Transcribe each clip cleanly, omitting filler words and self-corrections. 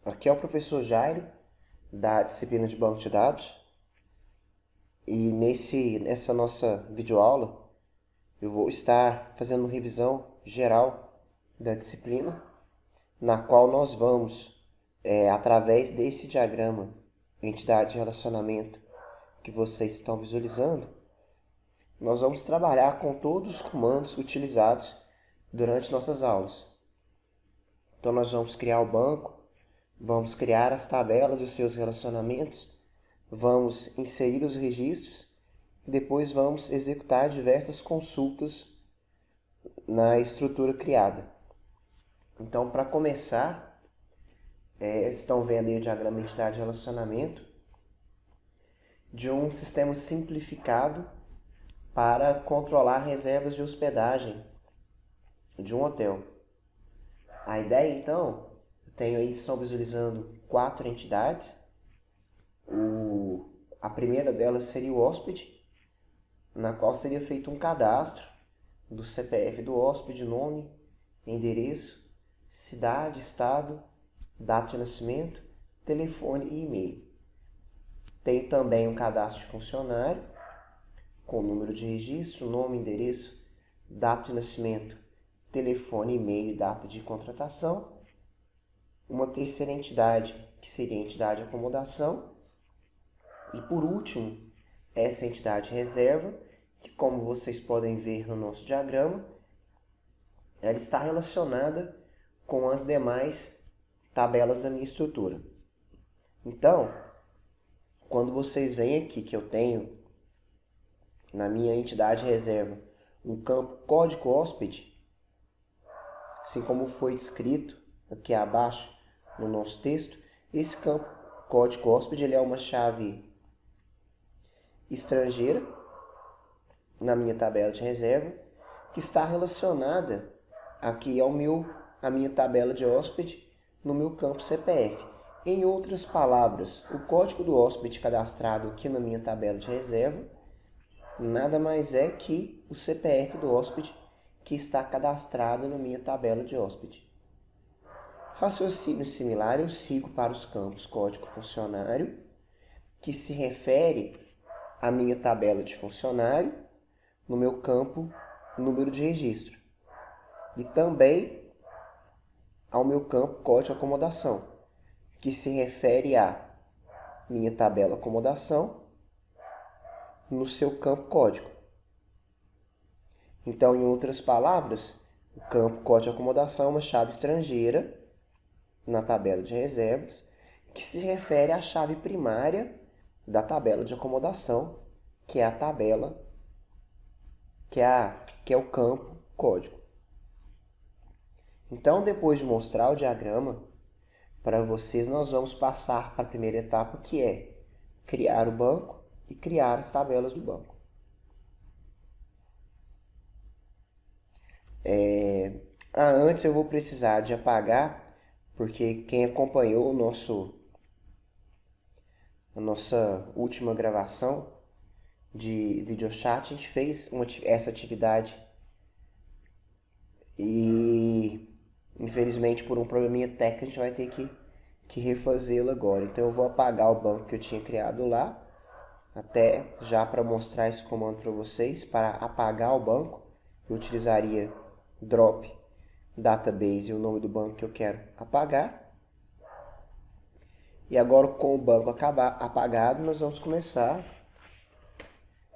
Aqui é o professor Jairo, da disciplina de Banco de Dados, e nessa nossa videoaula eu vou estar fazendo uma revisão geral da disciplina, na qual nós vamos, através desse diagrama, entidade de relacionamento que vocês estão visualizando, nós vamos trabalhar com todos os comandos utilizados durante nossas aulas. Então nós vamos criar o banco, vamos criar as tabelas e os seus relacionamentos, vamos inserir os registros e depois vamos executar diversas consultas na estrutura criada. Então, para começar, estão vendo aí o diagrama entidade de relacionamento de um sistema simplificado para controlar reservas de hospedagem de um hotel. A ideia, então, eu tenho aí, estão visualizando 4 entidades. A primeira delas seria o hóspede, na qual seria feito um cadastro do CPF do hóspede, nome, endereço, cidade, estado, data de nascimento, telefone e e-mail. Tem também um cadastro de funcionário, com número de registro, nome, endereço, data de nascimento, telefone, e-mail e data de contratação. Uma terceira entidade, que seria a entidade de acomodação. E por último, essa entidade reserva, que como vocês podem ver no nosso diagrama, ela está relacionada com as demais tabelas da minha estrutura. Então, quando vocês veem aqui que eu tenho na minha entidade reserva um campo código hóspede, assim como foi descrito aqui abaixo no nosso texto, esse campo código hóspede ele é uma chave estrangeira na minha tabela de reserva, que está relacionada aqui à minha tabela de hóspede no meu campo CPF. Em outras palavras, o código do hóspede cadastrado aqui na minha tabela de reserva nada mais é que o CPF do hóspede que está cadastrado na minha tabela de hóspede. Raciocínio similar eu sigo para os campos código funcionário, que se refere à minha tabela de funcionário no meu campo número de registro e também ao meu campo código acomodação, que se refere à minha tabela acomodação no seu campo código. Então, em outras palavras, o campo código acomodação é uma chave estrangeira na tabela de reservas que se refere à chave primária da tabela de acomodação, que é a tabela, que é o campo código. Então, depois de mostrar o diagrama para vocês, nós vamos passar para a primeira etapa, que é criar o banco e criar as tabelas do banco. Antes eu vou precisar de apagar, porque quem acompanhou a nossa última gravação de videochat, a gente fez essa atividade e infelizmente por um probleminha técnico a gente vai ter que refazê-lo agora. Então eu vou apagar o banco que eu tinha criado lá, até já para mostrar esse comando para vocês. Para apagar o banco eu utilizaria drop database e o nome do banco que eu quero apagar. E agora, com o banco apagado, nós vamos começar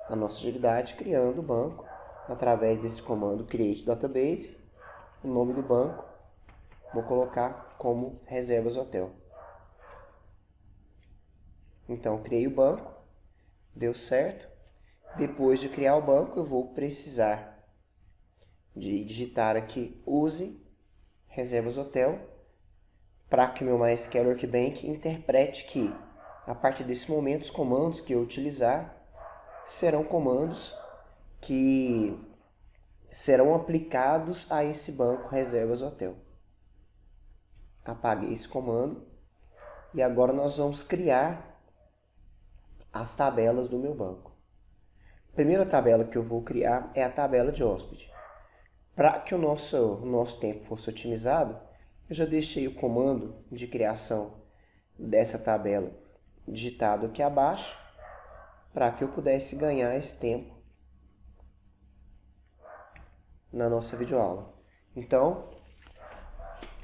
a nossa atividade criando o banco através desse comando create database. O nome do banco vou colocar como reservas hotel. Então, criei o banco, deu certo. Depois de criar o banco, eu vou precisar de digitar aqui use reservas hotel, para que o meu MySQL Workbench interprete que, a partir desse momento, os comandos que eu utilizar serão comandos que serão aplicados a esse banco reservas hotel. Apaguei esse comando e agora nós vamos criar as tabelas do meu banco. A primeira tabela que eu vou criar é a tabela de hóspede. Para que o nosso tempo fosse otimizado, eu já deixei o comando de criação dessa tabela digitado aqui abaixo, para que eu pudesse ganhar esse tempo na nossa videoaula. Então,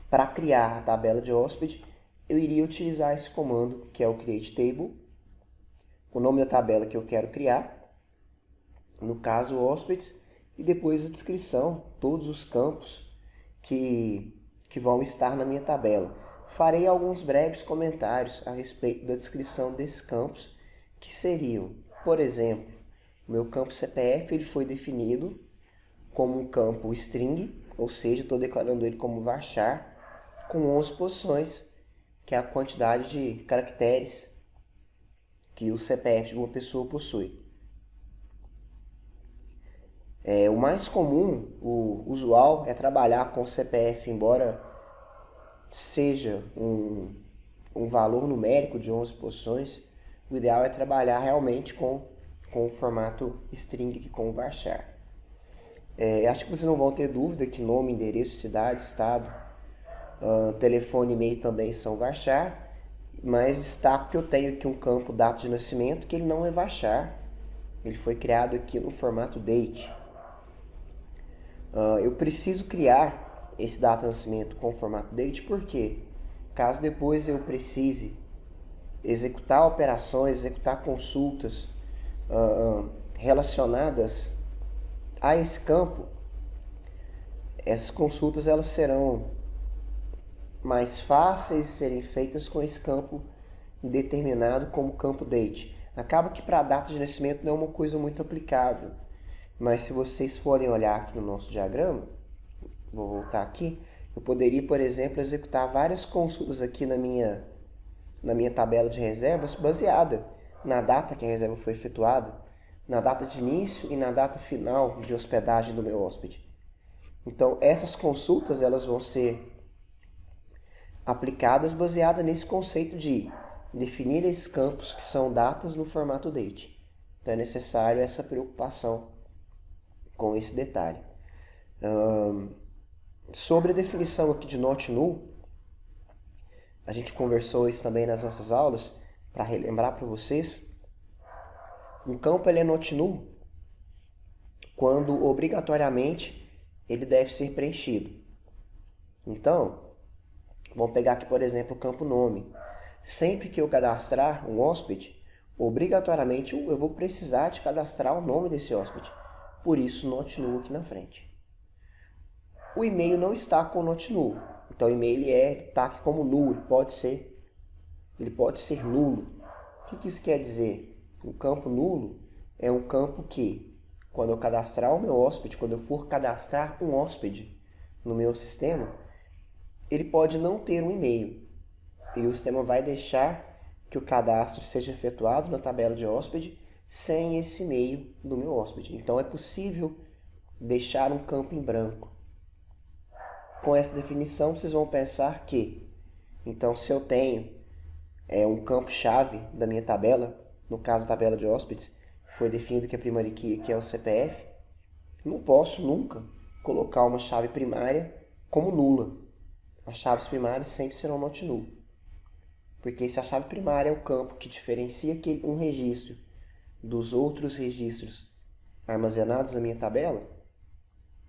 para criar a tabela de hóspede, eu iria utilizar esse comando, que é o create table, o nome da tabela que eu quero criar, no caso hóspedes, e depois a descrição, todos os campos que vão estar na minha tabela. Farei alguns breves comentários a respeito da descrição desses campos, que seriam, por exemplo, o meu campo CPF ele foi definido como um campo string, ou seja, estou declarando ele como varchar, com 11 posições, que é a quantidade de caracteres que o CPF de uma pessoa possui. O mais comum, o usual, é trabalhar com o CPF, embora seja um valor numérico de 11 posições, o ideal é trabalhar realmente com o formato string, com o varchar. Acho que vocês não vão ter dúvida que nome, endereço, cidade, estado, telefone e e-mail também são varchar, mas destaco que eu tenho aqui um campo data de nascimento que ele não é varchar, ele foi criado aqui no formato date. Eu preciso criar esse data de nascimento com o formato date porque caso depois eu precise executar operações, executar consultas relacionadas a esse campo, essas consultas elas serão mais fáceis de serem feitas com esse campo determinado como campo date. Acaba que para a data de nascimento não é uma coisa muito aplicável, mas se vocês forem olhar aqui no nosso diagrama, vou voltar aqui, eu poderia, por exemplo, executar várias consultas aqui na minha tabela de reservas baseada na data que a reserva foi efetuada, na data de início e na data final de hospedagem do meu hóspede. Então, essas consultas elas vão ser aplicadas baseada nesse conceito de definir esses campos que são datas no formato date. Então é necessário essa preocupação com esse detalhe. Sobre a definição aqui de not null, a gente conversou isso também nas nossas aulas, para relembrar para vocês. Um campo ele é not null quando obrigatoriamente ele deve ser preenchido. Então, vamos pegar aqui, por exemplo, o campo nome. Sempre que eu cadastrar um hóspede, obrigatoriamente eu vou precisar de cadastrar o nome desse hóspede. Por isso, not null aqui na frente. O e-mail não está com not null. Então, o e-mail está aqui como null. Ele pode ser nulo. O que isso quer dizer? O campo nulo é um campo que, quando eu cadastrar o meu hóspede, quando eu for cadastrar um hóspede no meu sistema, ele pode não ter um e-mail. E o sistema vai deixar que o cadastro seja efetuado na tabela de hóspede sem esse e-mail do meu hóspede. Então é possível deixar um campo em branco. Com essa definição, vocês vão pensar que, então, se eu tenho um campo-chave da minha tabela, no caso da tabela de hóspedes, foi definido que a primária key que é o CPF, não posso nunca colocar uma chave primária como nula. As chaves primárias sempre serão not null. Porque se a chave primária é o campo que diferencia um registro dos outros registros armazenados na minha tabela,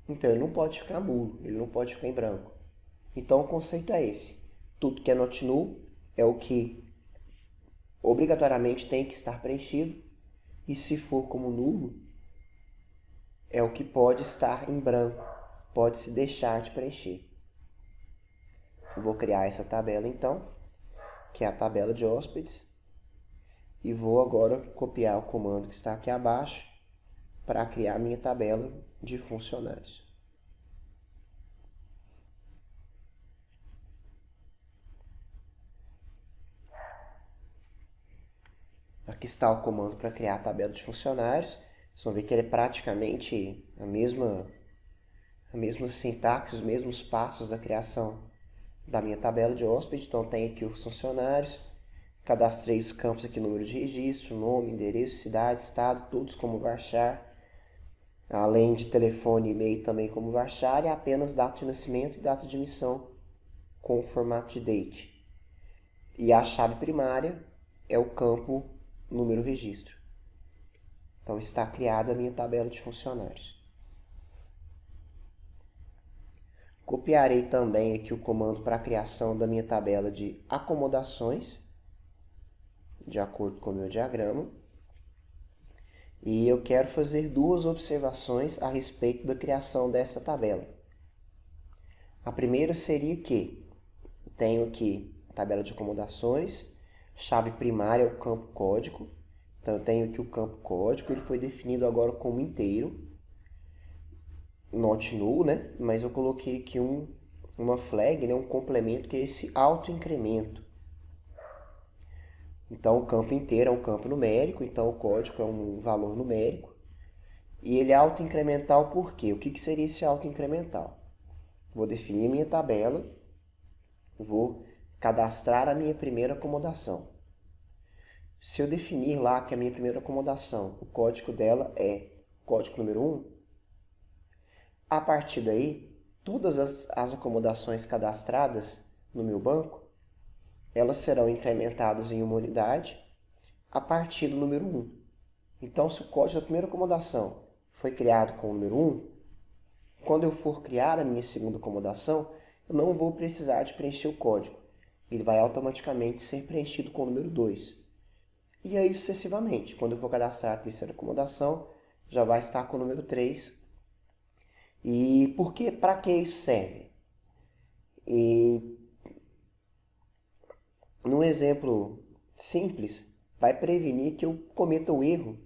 então ele não pode ficar nulo, ele não pode ficar em branco. Então o conceito é esse. Tudo que é not null é o que obrigatoriamente tem que estar preenchido, e se for como nulo, é o que pode estar em branco, pode se deixar de preencher. Eu vou criar essa tabela então, que é a tabela de hóspedes, e vou agora copiar o comando que está aqui abaixo para criar a minha tabela de funcionários. Aqui está o comando para criar a tabela de funcionários. Vocês vão ver que ele é praticamente a mesma sintaxe, os mesmos passos da criação da minha tabela de hóspede. Então tem aqui os funcionários, cadastrei os campos aqui, número de registro, nome, endereço, cidade, estado, todos como varchar, além de telefone e e-mail também como varchar, e apenas data de nascimento e data de emissão com o formato de date. E a chave primária é o campo número registro. Então está criada a minha tabela de funcionários. Copiarei também aqui o comando para a criação da minha tabela de acomodações, de acordo com o meu diagrama. E eu quero fazer duas observações a respeito da criação dessa tabela. A primeira seria que tenho aqui a tabela de acomodações, chave primária é o campo código. Então eu tenho aqui o campo código, ele foi definido agora como inteiro, not null, né? Mas eu coloquei aqui uma flag, né? Um complemento, que é esse autoincremento. Então o campo inteiro é um campo numérico, então o código é um valor numérico. E ele é autoincremental por quê? O que seria esse autoincremental? Vou definir minha tabela, vou cadastrar a minha primeira acomodação. Se eu definir lá que a minha primeira acomodação, o código dela é código número 1, a partir daí, todas as acomodações cadastradas no meu banco, elas serão incrementadas em uma unidade a partir do número 1. Então, se o código da primeira acomodação foi criado com o número 1, quando eu for criar a minha segunda acomodação, eu não vou precisar de preencher o código. Ele vai automaticamente ser preenchido com o número 2. E aí sucessivamente. Quando eu for cadastrar a terceira acomodação, já vai estar com o número 3. E para que isso serve? E num exemplo simples, vai prevenir que eu cometa o erro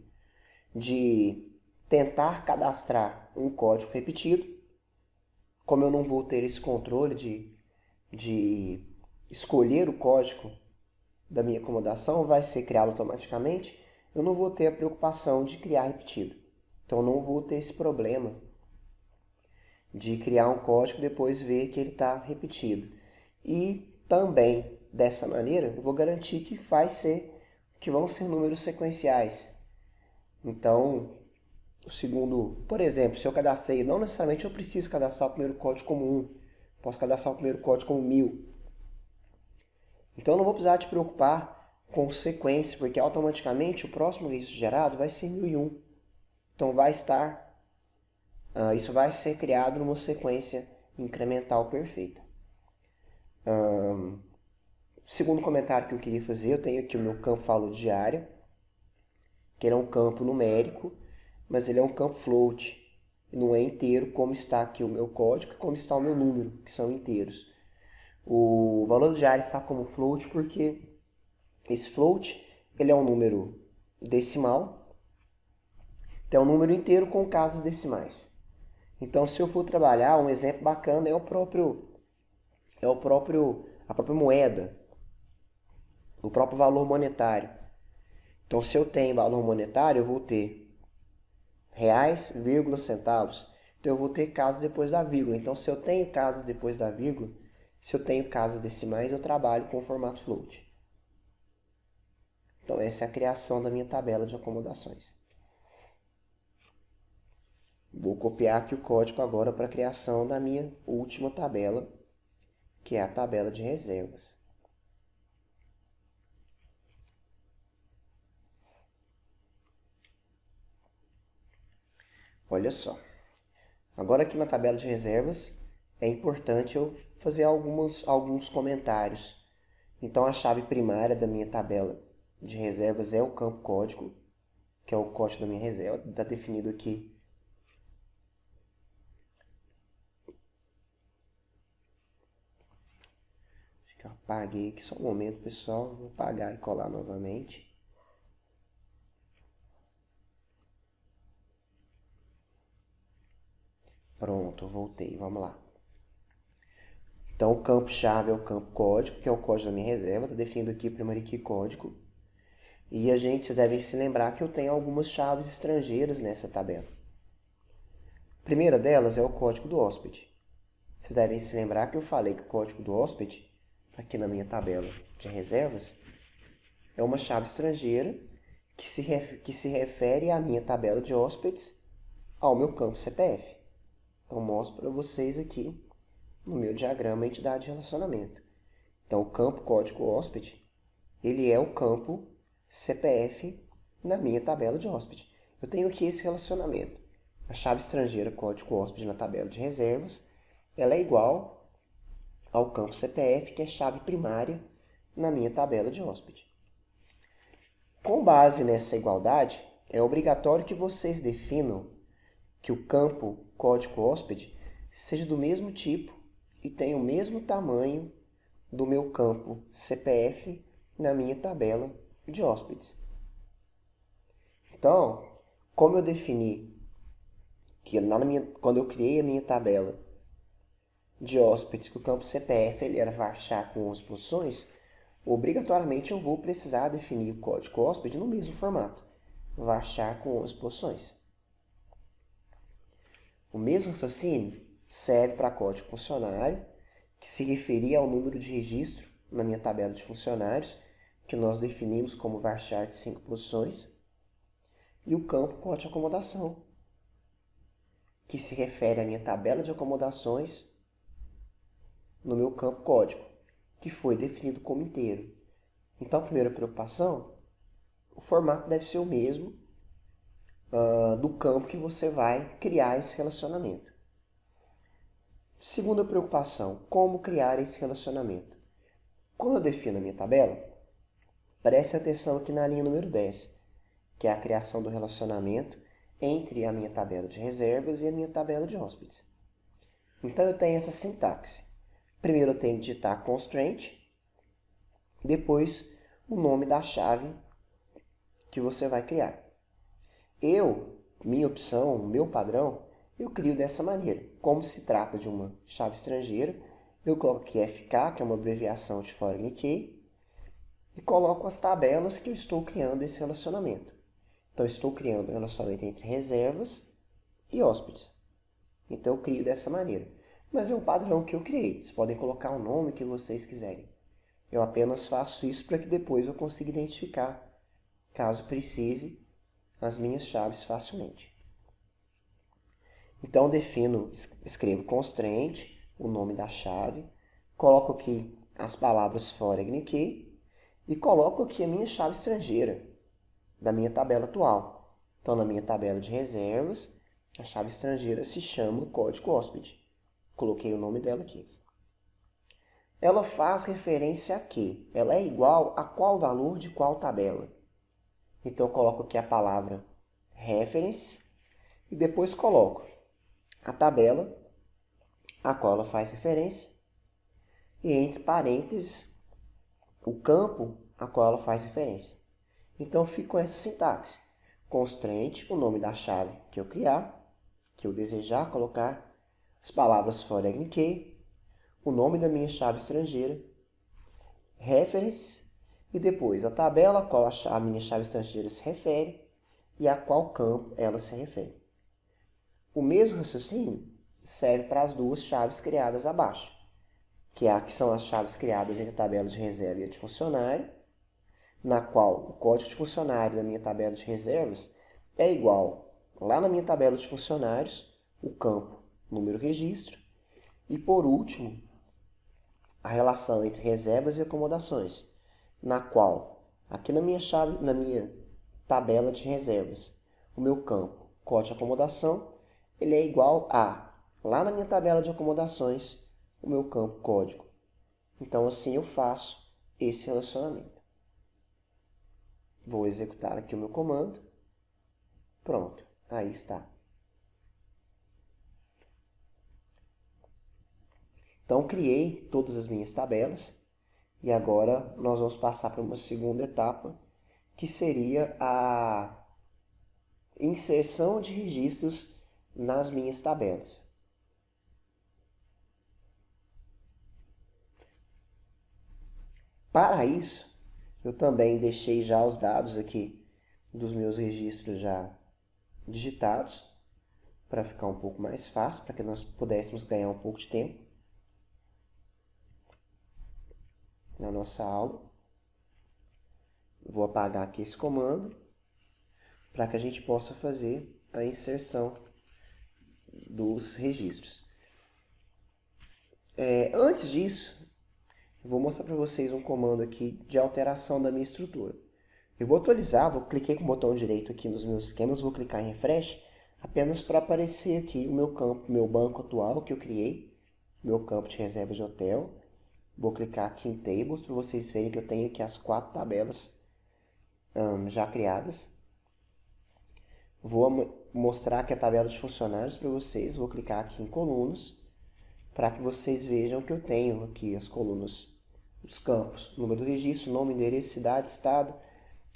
de tentar cadastrar um código repetido. Como eu não vou ter esse controle de escolher o código da minha acomodação, vai ser criado automaticamente, eu não vou ter a preocupação de criar repetido. Então, eu não vou ter esse problema de criar um código e depois ver que ele está repetido. E também, dessa maneira, eu vou garantir que vão ser números sequenciais. Então, o segundo, por exemplo, se eu cadastrei, não necessariamente eu preciso cadastrar o primeiro código como 1, posso cadastrar o primeiro código como 1000. Então, eu não vou precisar te preocupar com sequência, porque automaticamente o próximo registro gerado vai ser 1001. Então, isso vai ser criado numa sequência incremental perfeita. Segundo comentário que eu queria fazer, eu tenho aqui o meu campo valor de área, que ele é um campo numérico, mas ele é um campo float, não é inteiro, como está aqui o meu código e como está o meu número, que são inteiros. O valor de área está como float porque esse float ele é um número decimal, então é um número inteiro com casas decimais. Então, se eu for trabalhar, um exemplo bacana é a própria moeda, o próprio valor monetário. Então, se eu tenho valor monetário, eu vou ter reais, vírgula, centavos. Então, eu vou ter casas depois da vírgula. Então, se eu tenho casas depois da vírgula, se eu tenho casas decimais, eu trabalho com o formato float. Então, essa é a criação da minha tabela de acomodações. Vou copiar aqui o código agora para a criação da minha última tabela, que é a tabela de reservas. Olha só. Agora aqui na tabela de reservas, é importante eu fazer alguns comentários. Então, a chave primária da minha tabela de reservas é o campo código, que é o código da minha reserva, está definido aqui. Acho que eu apaguei aqui só um momento, pessoal. Vou apagar e colar novamente. Pronto, voltei, vamos lá. Então, o campo-chave é o campo código, que é o código da minha reserva, está definido aqui primeiro key código. E vocês devem se lembrar que eu tenho algumas chaves estrangeiras nessa tabela. A primeira delas é o código do hóspede. Vocês devem se lembrar que eu falei que o código do hóspede, aqui na minha tabela de reservas, é uma chave estrangeira que se refere à minha tabela de hóspedes ao meu campo CPF. Então, mostro para vocês aqui no meu diagrama entidade de relacionamento. Então, o campo código hóspede, ele é o campo CPF na minha tabela de hóspede. Eu tenho aqui esse relacionamento. A chave estrangeira código hóspede na tabela de reservas, ela é igual ao campo CPF, que é chave primária na minha tabela de hóspede. Com base nessa igualdade, é obrigatório que vocês definam que o campo código hóspede seja do mesmo tipo e tenha o mesmo tamanho do meu campo CPF na minha tabela de hóspedes. Então, como eu defini que quando eu criei a minha tabela de hóspedes, que o campo CPF ele era varchar com 11 posições, obrigatoriamente eu vou precisar definir o código hóspede no mesmo formato, varchar com 11 posições. O mesmo raciocínio serve para código funcionário, que se referia ao número de registro na minha tabela de funcionários, que nós definimos como varchar de 5 posições, e o campo código acomodação, que se refere à minha tabela de acomodações no meu campo código, que foi definido como inteiro. Então, a primeira preocupação, o formato deve ser o mesmo do campo que você vai criar esse relacionamento. Segunda preocupação, como criar esse relacionamento? Quando eu defino a minha tabela, preste atenção aqui na linha número 10, que é a criação do relacionamento entre a minha tabela de reservas e a minha tabela de hóspedes. Então, eu tenho essa sintaxe. Primeiro eu tenho que digitar constraint, depois o nome da chave que você vai criar. Minha opção, meu padrão, eu crio dessa maneira. Como se trata de uma chave estrangeira, eu coloco aqui FK, que é uma abreviação de Foreign Key, e coloco as tabelas que eu estou criando esse relacionamento. Então, eu estou criando um relacionamento entre reservas e hóspedes. Então, eu crio dessa maneira. Mas é um padrão que eu criei. Vocês podem colocar o nome que vocês quiserem. Eu apenas faço isso para que depois eu consiga identificar, caso precise, as minhas chaves facilmente. Então, escrevo constraint, o nome da chave, coloco aqui as palavras foreign key e coloco aqui a minha chave estrangeira da minha tabela atual. Então, na minha tabela de reservas, a chave estrangeira se chama código hóspede. Coloquei o nome dela aqui. Ela faz referência a quê? Ela é igual a qual valor de qual tabela? Então, eu coloco aqui a palavra reference e depois coloco a tabela a qual ela faz referência e entre parênteses o campo a qual ela faz referência. Então, eu fico com essa sintaxe. Constraint, o nome da chave que eu criar, que eu desejar colocar, as palavras foreign key, o nome da minha chave estrangeira, references, e depois a tabela a qual a minha chave estrangeira se refere e a qual campo ela se refere. O mesmo raciocínio serve para as duas chaves criadas abaixo, que são as chaves criadas entre a tabela de reserva e a de funcionário, na qual o código de funcionário da minha tabela de reservas é igual, lá na minha tabela de funcionários, o campo número registro, e por último, a relação entre reservas e acomodações, na qual, aqui na minha tabela de reservas, o meu campo código de acomodação, ele é igual a, lá na minha tabela de acomodações, o meu campo código. Então, assim eu faço esse relacionamento. Vou executar aqui o meu comando. Pronto, aí está. Então, criei todas as minhas tabelas e agora nós vamos passar para uma segunda etapa, que seria a inserção de registros nas minhas tabelas. Para isso, eu também deixei já os dados aqui dos meus registros já digitados, para ficar um pouco mais fácil, para que nós pudéssemos ganhar um pouco de tempo na nossa aula. Vou apagar aqui esse comando para que a gente possa fazer a inserção dos registros. Antes disso, vou mostrar para vocês um comando aqui de alteração da minha estrutura. Eu vou atualizar, cliquei com o botão direito aqui nos meus esquemas, vou clicar em Refresh, apenas para aparecer aqui o meu campo, meu banco atual que eu criei, meu campo de reserva de hotel. Vou clicar aqui em Tables para vocês verem que eu tenho aqui as 4 tabelas já criadas. Vou mostrar aqui a tabela de funcionários para vocês, vou clicar aqui em Colunas, para que vocês vejam que eu tenho aqui as colunas, os campos, número do registro, nome, endereço, cidade, estado,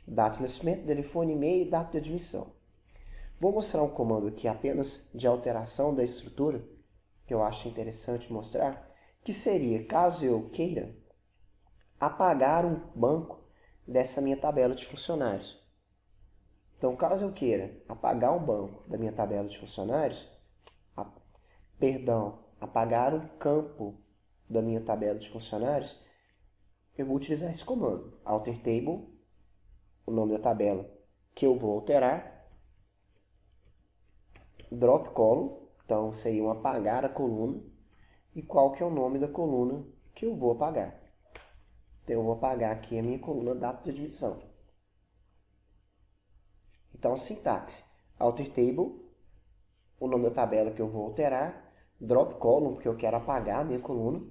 data de nascimento, telefone, e-mail e data de admissão. Vou mostrar um comando aqui apenas de alteração da estrutura, que eu acho interessante mostrar, que seria, caso eu queira, apagar um banco dessa minha tabela de funcionários. Então, caso eu queira apagar um banco da minha tabela de funcionários, apagar um campo da minha tabela de funcionários, eu vou utilizar esse comando, alter table, o nome da tabela que eu vou alterar, drop column, então seria um apagar a coluna, e qual que é o nome da coluna que eu vou apagar. Então eu vou apagar aqui a minha coluna data de admissão. Então, sintaxe, alter table, o nome da tabela que eu vou alterar, drop column, porque eu quero apagar a minha coluna,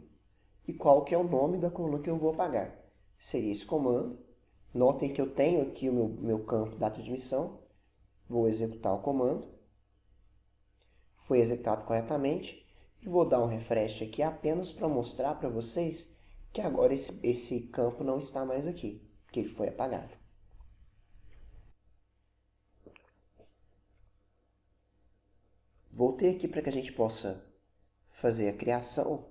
e qual que é o nome da coluna que eu vou apagar. Seria esse comando. Notem que eu tenho aqui o meu campo data de admissão, vou executar o comando, foi executado corretamente, e vou dar um refresh aqui apenas para mostrar para vocês que agora esse campo não está mais aqui, que ele foi apagado. Voltei aqui para que a gente possa fazer a criação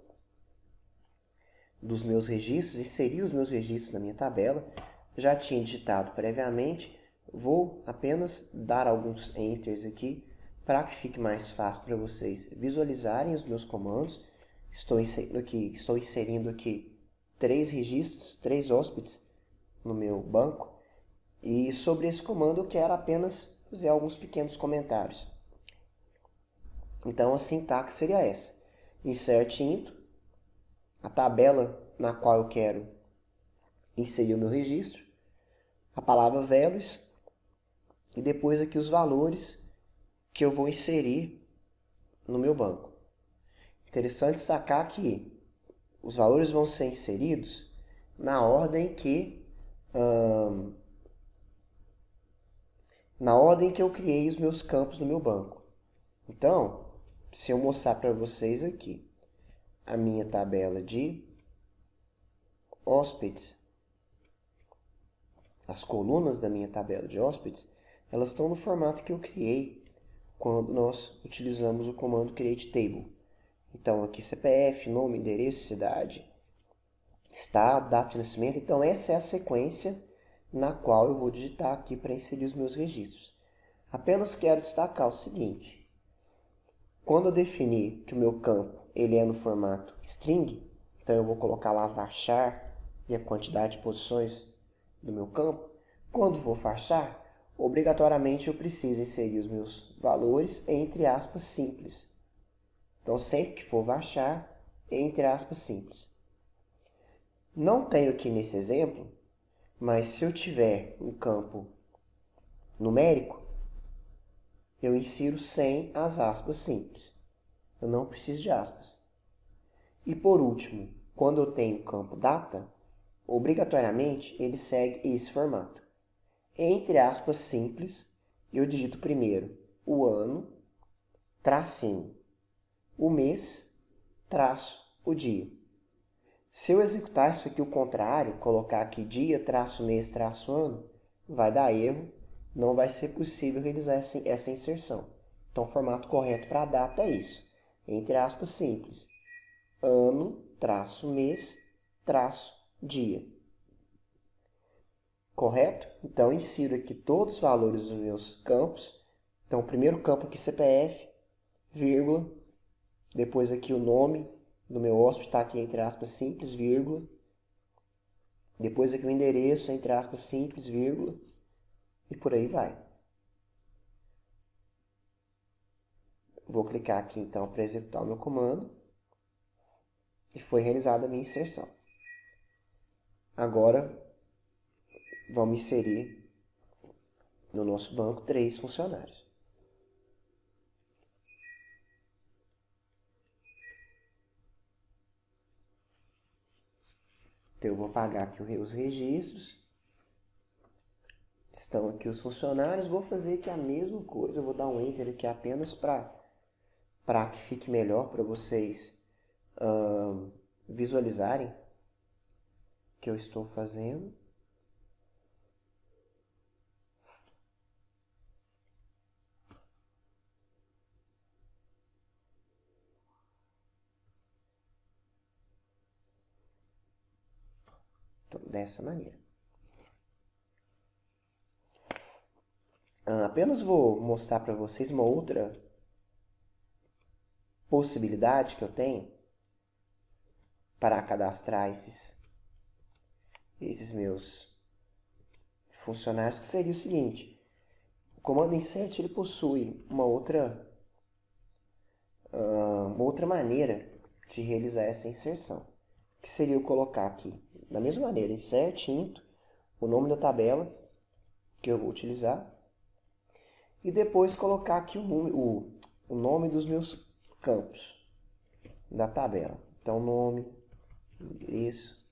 dos meus registros, inserir os meus registros na minha tabela. Já tinha digitado previamente, vou apenas dar alguns enters aqui para que fique mais fácil para vocês visualizarem os meus comandos. Estou inserindo aqui 3 registros, 3 hóspedes no meu banco. E sobre esse comando eu quero apenas fazer alguns pequenos comentários. Então a sintaxe seria essa. Insert into, a tabela na qual eu quero inserir o meu registro, a palavra values e depois aqui os valores que eu vou inserir no meu banco. Interessante destacar que os valores vão ser inseridos na ordem que eu criei os meus campos no meu banco. Então, se eu mostrar para vocês aqui a minha tabela de hóspedes, as colunas da minha tabela de hóspedes, elas estão no formato que eu criei quando nós utilizamos o comando create table. Então, aqui CPF, nome, endereço, cidade, estado, data de nascimento. Então, essa é a sequência na qual eu vou digitar aqui para inserir os meus registros. Apenas quero destacar o seguinte. Quando eu definir que o meu campo ele é no formato string, então eu vou colocar lá varchar e a quantidade de posições do meu campo. Quando vou varchar, obrigatoriamente eu preciso inserir os meus valores entre aspas simples. Então, sempre que for varchar, entre aspas simples. Não tenho aqui nesse exemplo, mas se eu tiver um campo numérico, eu insiro sem as aspas simples. Eu não preciso de aspas. E por último, quando eu tenho o campo data, obrigatoriamente ele segue esse formato. Entre aspas simples, eu digito primeiro o ano, tracinho, o mês, traço, o dia. Se eu executar isso aqui o contrário, colocar aqui dia, traço, mês, traço, ano, vai dar erro, não vai ser possível realizar essa inserção. Então, o formato correto para a data é isso. Entre aspas, simples. Ano, traço, mês, traço, dia. Correto? Então, insiro aqui todos os valores dos meus campos. Então, o primeiro campo aqui, CPF, vírgula. Depois aqui o nome do meu hóspede está aqui, entre aspas, simples, vírgula. Depois aqui o endereço, entre aspas, simples, vírgula. E por aí vai. Vou clicar aqui então para executar o meu comando. E foi realizada a minha inserção. Agora, vamos inserir no nosso banco 3 funcionários. Então, eu vou apagar aqui os registros. Estão aqui os funcionários. Vou fazer aqui a mesma coisa. Eu vou dar um Enter aqui apenas para que fique melhor para vocês visualizarem o que eu estou fazendo. Então, dessa maneira. Apenas vou mostrar para vocês uma outra possibilidade que eu tenho para cadastrar esses meus funcionários, que seria o seguinte: o comando insert ele possui uma outra maneira de realizar essa inserção, que seria eu colocar aqui, da mesma maneira, insert into, o nome da tabela que eu vou utilizar, e depois colocar aqui o nome dos meus campos da tabela. Então, nome, endereço,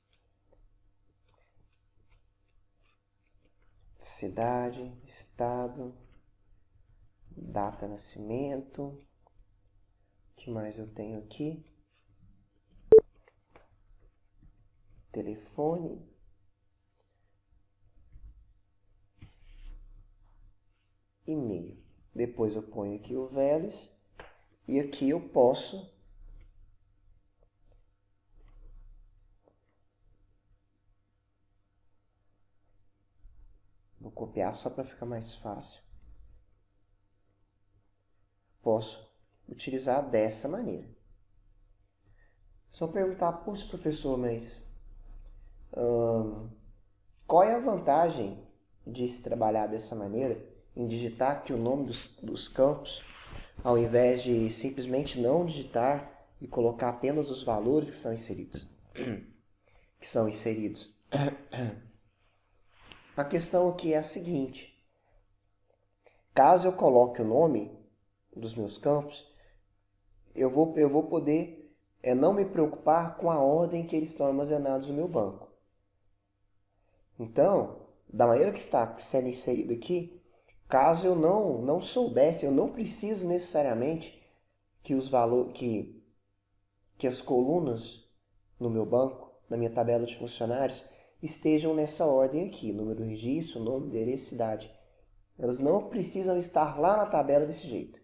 cidade, estado, data de nascimento. O que mais eu tenho aqui? Telefone. E-mail. Depois eu ponho aqui o values e aqui eu posso vou copiar só para ficar mais fácil. Posso utilizar dessa maneira. Só perguntar, poxa professor, mas qual é a vantagem de se trabalhar dessa maneira, em digitar aqui o nome dos campos, ao invés de simplesmente não digitar e colocar apenas os valores que são inseridos? A questão aqui é a seguinte: caso eu coloque o nome dos meus campos, eu vou poder não me preocupar com a ordem que eles estão armazenados no meu banco. Então, da maneira que está sendo inserido aqui, caso eu não soubesse, eu não preciso necessariamente que que as colunas no meu banco, na minha tabela de funcionários, estejam nessa ordem aqui: número do registro, nome, endereço, cidade. Elas não precisam estar lá na tabela desse jeito.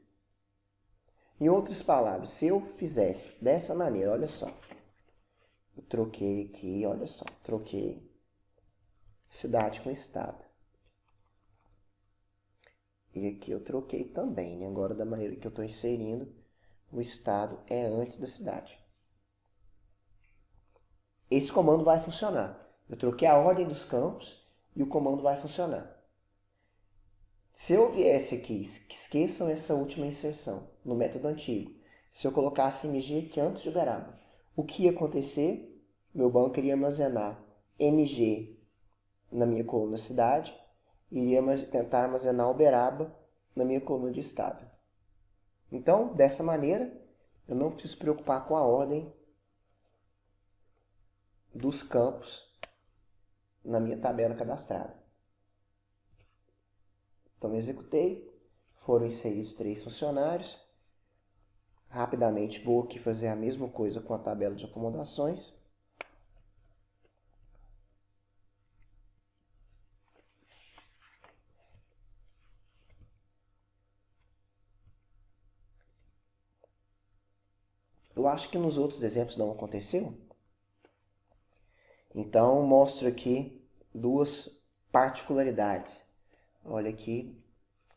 Em outras palavras, se eu fizesse dessa maneira, olha só, eu troquei aqui, olha só, troquei cidade com estado. E aqui eu troquei também, né? Agora, da maneira que eu estou inserindo, o estado é antes da cidade. Esse comando vai funcionar. Eu troquei a ordem dos campos e o comando vai funcionar. Se eu viesse aqui, esqueçam essa última inserção no método antigo. Se eu colocasse MG aqui antes de Uberaba, o que ia acontecer? Meu banco iria armazenar MG na minha coluna cidade e iria tentar armazenar Uberaba na minha coluna de estado. Então, dessa maneira, eu não preciso me preocupar com a ordem dos campos na minha tabela cadastrada. Então, executei, foram inseridos 3 funcionários. Rapidamente vou aqui fazer a mesma coisa com a tabela de acomodações. Eu acho que nos outros exemplos não aconteceu. Então, mostro aqui 2 particularidades. Olha aqui,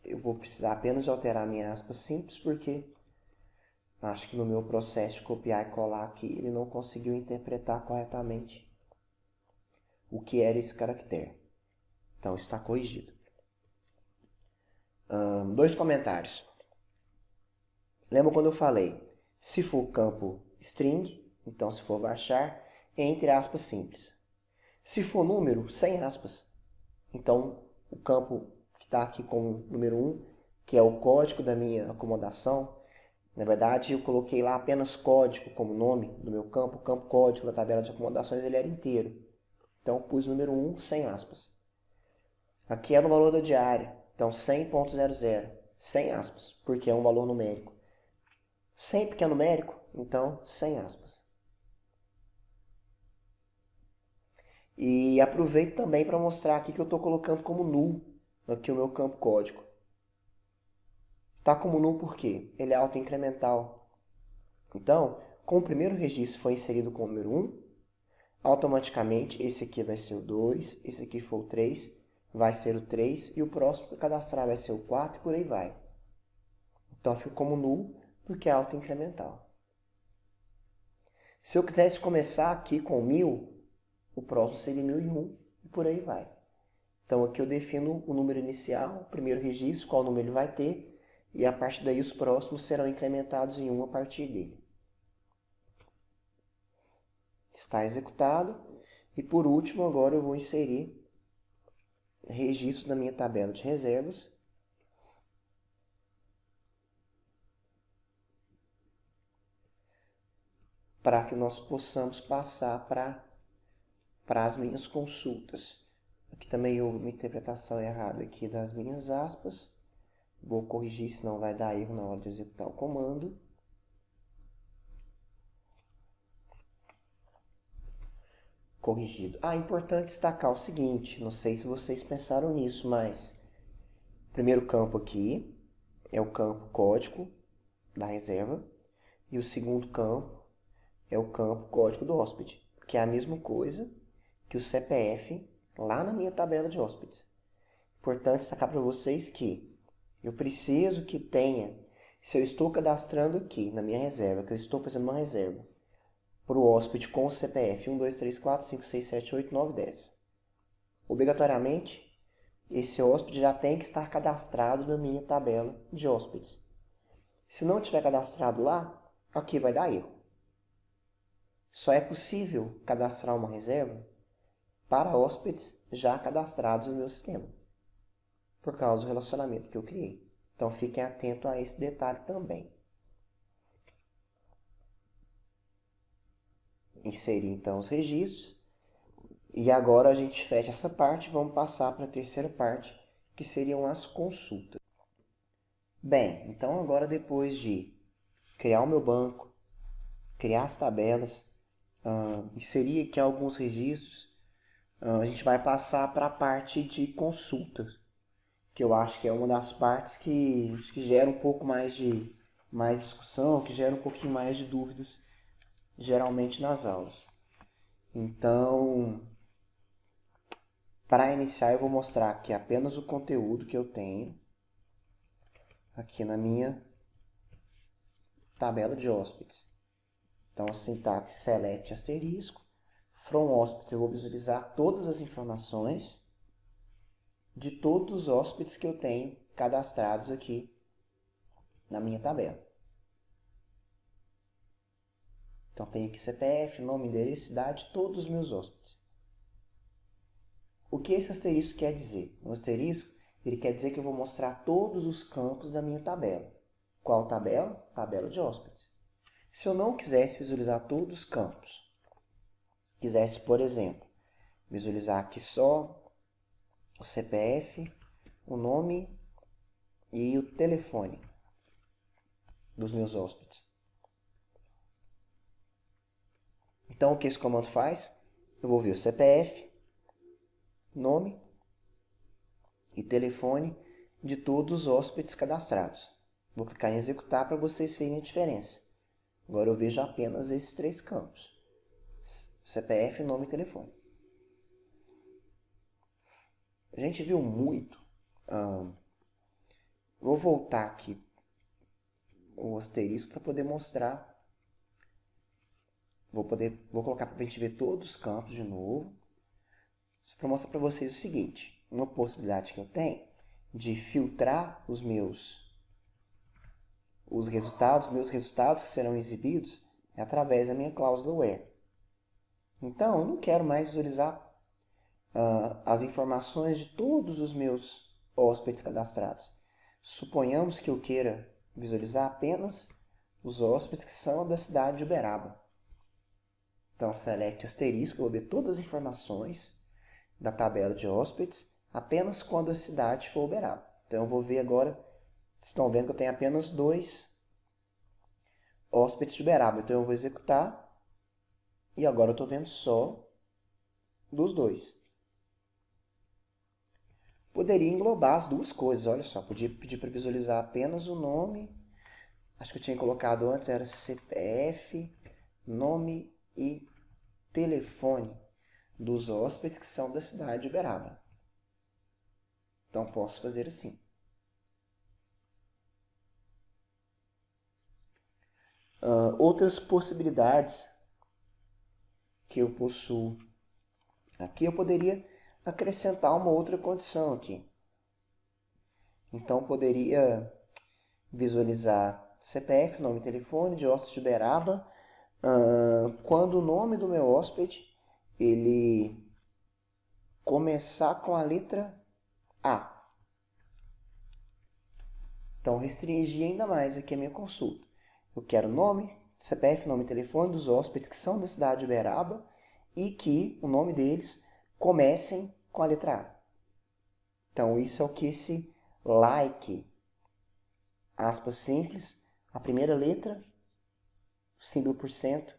eu vou precisar apenas de alterar minha aspa simples, porque acho que no meu processo de copiar e colar aqui, ele não conseguiu interpretar corretamente o que era esse caractere. Então, está corrigido. 2 comentários. Lembra quando eu falei? Se for campo string, então se for varchar, é entre aspas simples. Se for número, sem aspas. Então, o campo que está aqui como número 1, que é o código da minha acomodação, na verdade, eu coloquei lá apenas código como nome do meu campo. O campo código da tabela de acomodações ele era inteiro. Então, pus número 1 sem aspas. Aqui era o valor da diária. Então, 100.00, sem aspas, porque é um valor numérico. Sempre que é numérico, então, sem aspas. E aproveito também para mostrar aqui que eu estou colocando como null aqui o meu campo código. Está como null por quê? Ele é autoincremental. Então, como o primeiro registro foi inserido com o número 1, automaticamente esse aqui vai ser o 2, esse aqui foi o 3, vai ser o 3 e o próximo que eu cadastrar vai ser o 4 e por aí vai. Então, fica como null porque é autoincremental. Se eu quisesse começar aqui com 1000, o próximo seria 1001 e por aí vai. Então, aqui eu defino o número inicial, o primeiro registro, qual número ele vai ter, e a partir daí os próximos serão incrementados em 1 a partir dele. Está executado. E por último, agora eu vou inserir registros na minha tabela de reservas. Para que nós possamos passar para as minhas consultas. Aqui também houve uma interpretação errada aqui das minhas aspas. Vou corrigir, senão vai dar erro na hora de executar o comando. Corrigido. É importante destacar o seguinte, não sei se vocês pensaram nisso, mas o primeiro campo aqui é o campo código da reserva e o segundo campo é o campo código do hóspede, que é a mesma coisa que o CPF lá na minha tabela de hóspedes. Importante destacar para vocês que eu preciso que tenha, se eu estou cadastrando aqui na minha reserva, que eu estou fazendo uma reserva, para o hóspede com o CPF 1, 2, 3, 4, 5, 6, 7, 8, 9, 10. Obrigatoriamente, esse hóspede já tem que estar cadastrado na minha tabela de hóspedes. Se não tiver cadastrado lá, aqui vai dar erro. Só é possível cadastrar uma reserva para hóspedes já cadastrados no meu sistema, por causa do relacionamento que eu criei. Então, fiquem atentos a esse detalhe também. Inserir então os registros. E agora a gente fecha essa parte e vamos passar para a terceira parte, que seriam as consultas. Bem, então agora depois de criar o meu banco, criar as tabelas, inserir aqui alguns registros, a gente vai passar para a parte de consultas, que eu acho que é uma das partes que gera um pouco mais de discussão, que gera um pouquinho mais de dúvidas, geralmente nas aulas. Então, para iniciar, eu vou mostrar aqui apenas o conteúdo que eu tenho aqui na minha tabela de hóspedes. Então, a sintaxe select asterisco, from hóspedes eu vou visualizar todas as informações de todos os hóspedes que eu tenho cadastrados aqui na minha tabela. Então, tenho aqui CPF, nome, endereço, cidade, todos os meus hóspedes. O que esse asterisco quer dizer? O asterisco ele quer dizer que eu vou mostrar todos os campos da minha tabela. Qual tabela? Tabela de hóspedes. Se eu não quisesse visualizar todos os campos, quisesse, por exemplo, visualizar aqui só o CPF, o nome e o telefone dos meus hóspedes. Então, o que esse comando faz? Eu vou ver o CPF, nome e telefone de todos os hóspedes cadastrados. Vou clicar em executar para vocês verem a diferença. Agora eu vejo apenas esses três campos: CPF, nome e telefone. A gente viu muito. Vou voltar aqui o asterisco para poder mostrar. Vou colocar para a gente ver todos os campos de novo. Só para mostrar para vocês o seguinte: uma possibilidade que eu tenho de filtrar os meus resultados que serão exibidos é através da minha cláusula where. Então, eu não quero mais visualizar as informações de todos os meus hóspedes cadastrados. Suponhamos que eu queira visualizar apenas os hóspedes que são da cidade de Uberaba. Então, select asterisco, eu vou ver todas as informações da tabela de hóspedes apenas quando a cidade for Uberaba. Então, eu vou ver agora, vocês estão vendo que eu tenho apenas 2 hóspedes de Uberaba. Então, eu vou executar e agora eu estou vendo só dos 2. Poderia englobar as duas coisas, olha só, podia pedir para visualizar apenas o nome, acho que eu tinha colocado antes, era CPF, nome e telefone dos hóspedes que são da cidade de Uberaba. Então, posso fazer assim. Outras possibilidades que eu possuo. Aqui eu poderia acrescentar uma outra condição aqui. Então, poderia visualizar CPF, nome e telefone de hóspedes de Uberaba, quando o nome do meu hóspede ele começar com a letra A. Então, restringir ainda mais aqui a minha consulta. Eu quero nome, CPF, nome e telefone dos hóspedes que são da cidade de Uberaba e que o nome deles comecem com a letra A. Então, isso é o que esse like, aspas simples, a primeira letra, o símbolo por cento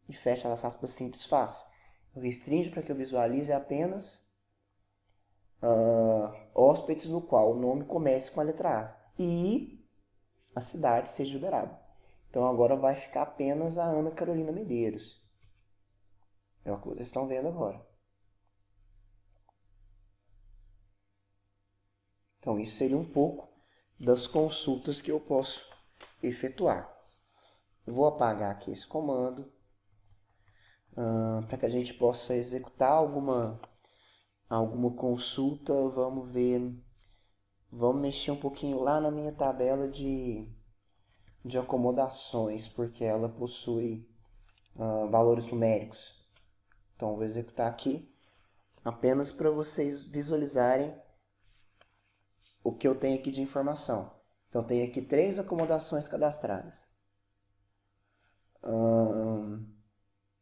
e fecha as aspas simples faz. Eu restringo para que eu visualize apenas hóspedes no qual o nome comece com a letra A e a cidade seja Uberaba. Então agora vai ficar apenas a Ana Carolina Medeiros. É o que vocês estão vendo agora. Então isso seria um pouco das consultas que eu posso efetuar. Vou apagar aqui esse comando para que a gente possa executar alguma consulta. Vamos ver, vamos mexer um pouquinho lá na minha tabela de acomodações, porque ela possui valores numéricos. Então, vou executar aqui apenas para vocês visualizarem o que eu tenho aqui de informação. Então, tenho aqui 3 acomodações cadastradas.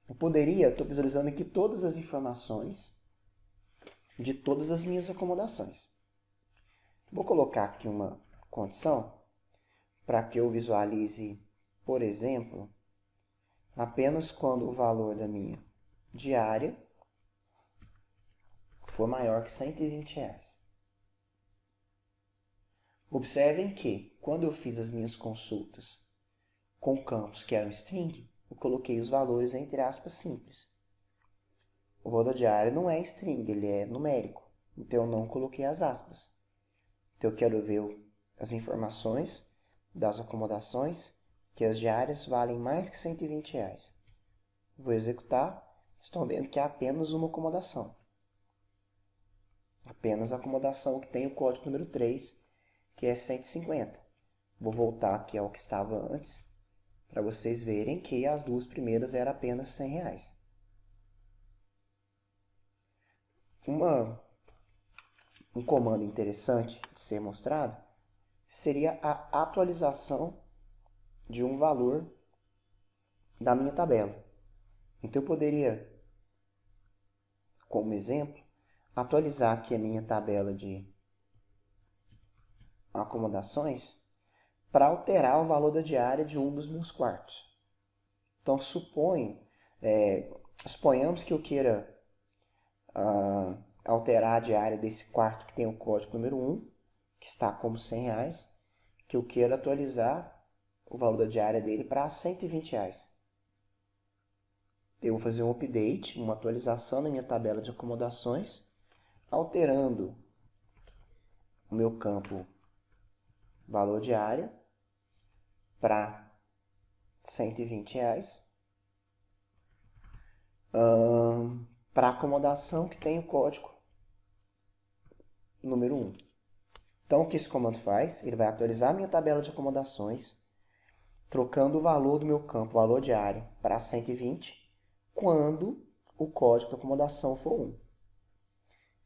Eu poderia, estou visualizando aqui todas as informações de todas as minhas acomodações. Vou colocar aqui uma condição para que eu visualize, por exemplo, apenas quando o valor da minha diária for maior que R$120. Observem que, quando eu fiz as minhas consultas com campos que eram string, eu coloquei os valores entre aspas simples. O valor da diária não é string, ele é numérico. Então, eu não coloquei as aspas. Então, eu quero ver as informações das acomodações que as diárias valem mais que R$120. Vou executar. Estão vendo que é apenas uma acomodação. Apenas a acomodação que tem o código número 3, que é 150. Vou voltar aqui ao que estava antes, para vocês verem que as duas primeiras eram apenas R$100. Um comando interessante de ser mostrado seria a atualização de um valor da minha tabela. Então, eu poderia, como exemplo, atualizar aqui a minha tabela de acomodações para alterar o valor da diária de um dos meus quartos. Então, suponhamos que eu queira alterar a diária desse quarto que tem o código número 1, que está como R$100, que eu queira atualizar o valor da diária dele para R$120. Eu vou fazer um update, uma atualização na minha tabela de acomodações, alterando o meu campo valor diária para R$120, para acomodação que tem o código número 1. Então, o que esse comando faz? Ele vai atualizar a minha tabela de acomodações, trocando o valor do meu campo, valor diário, para 120, quando o código da acomodação for 1.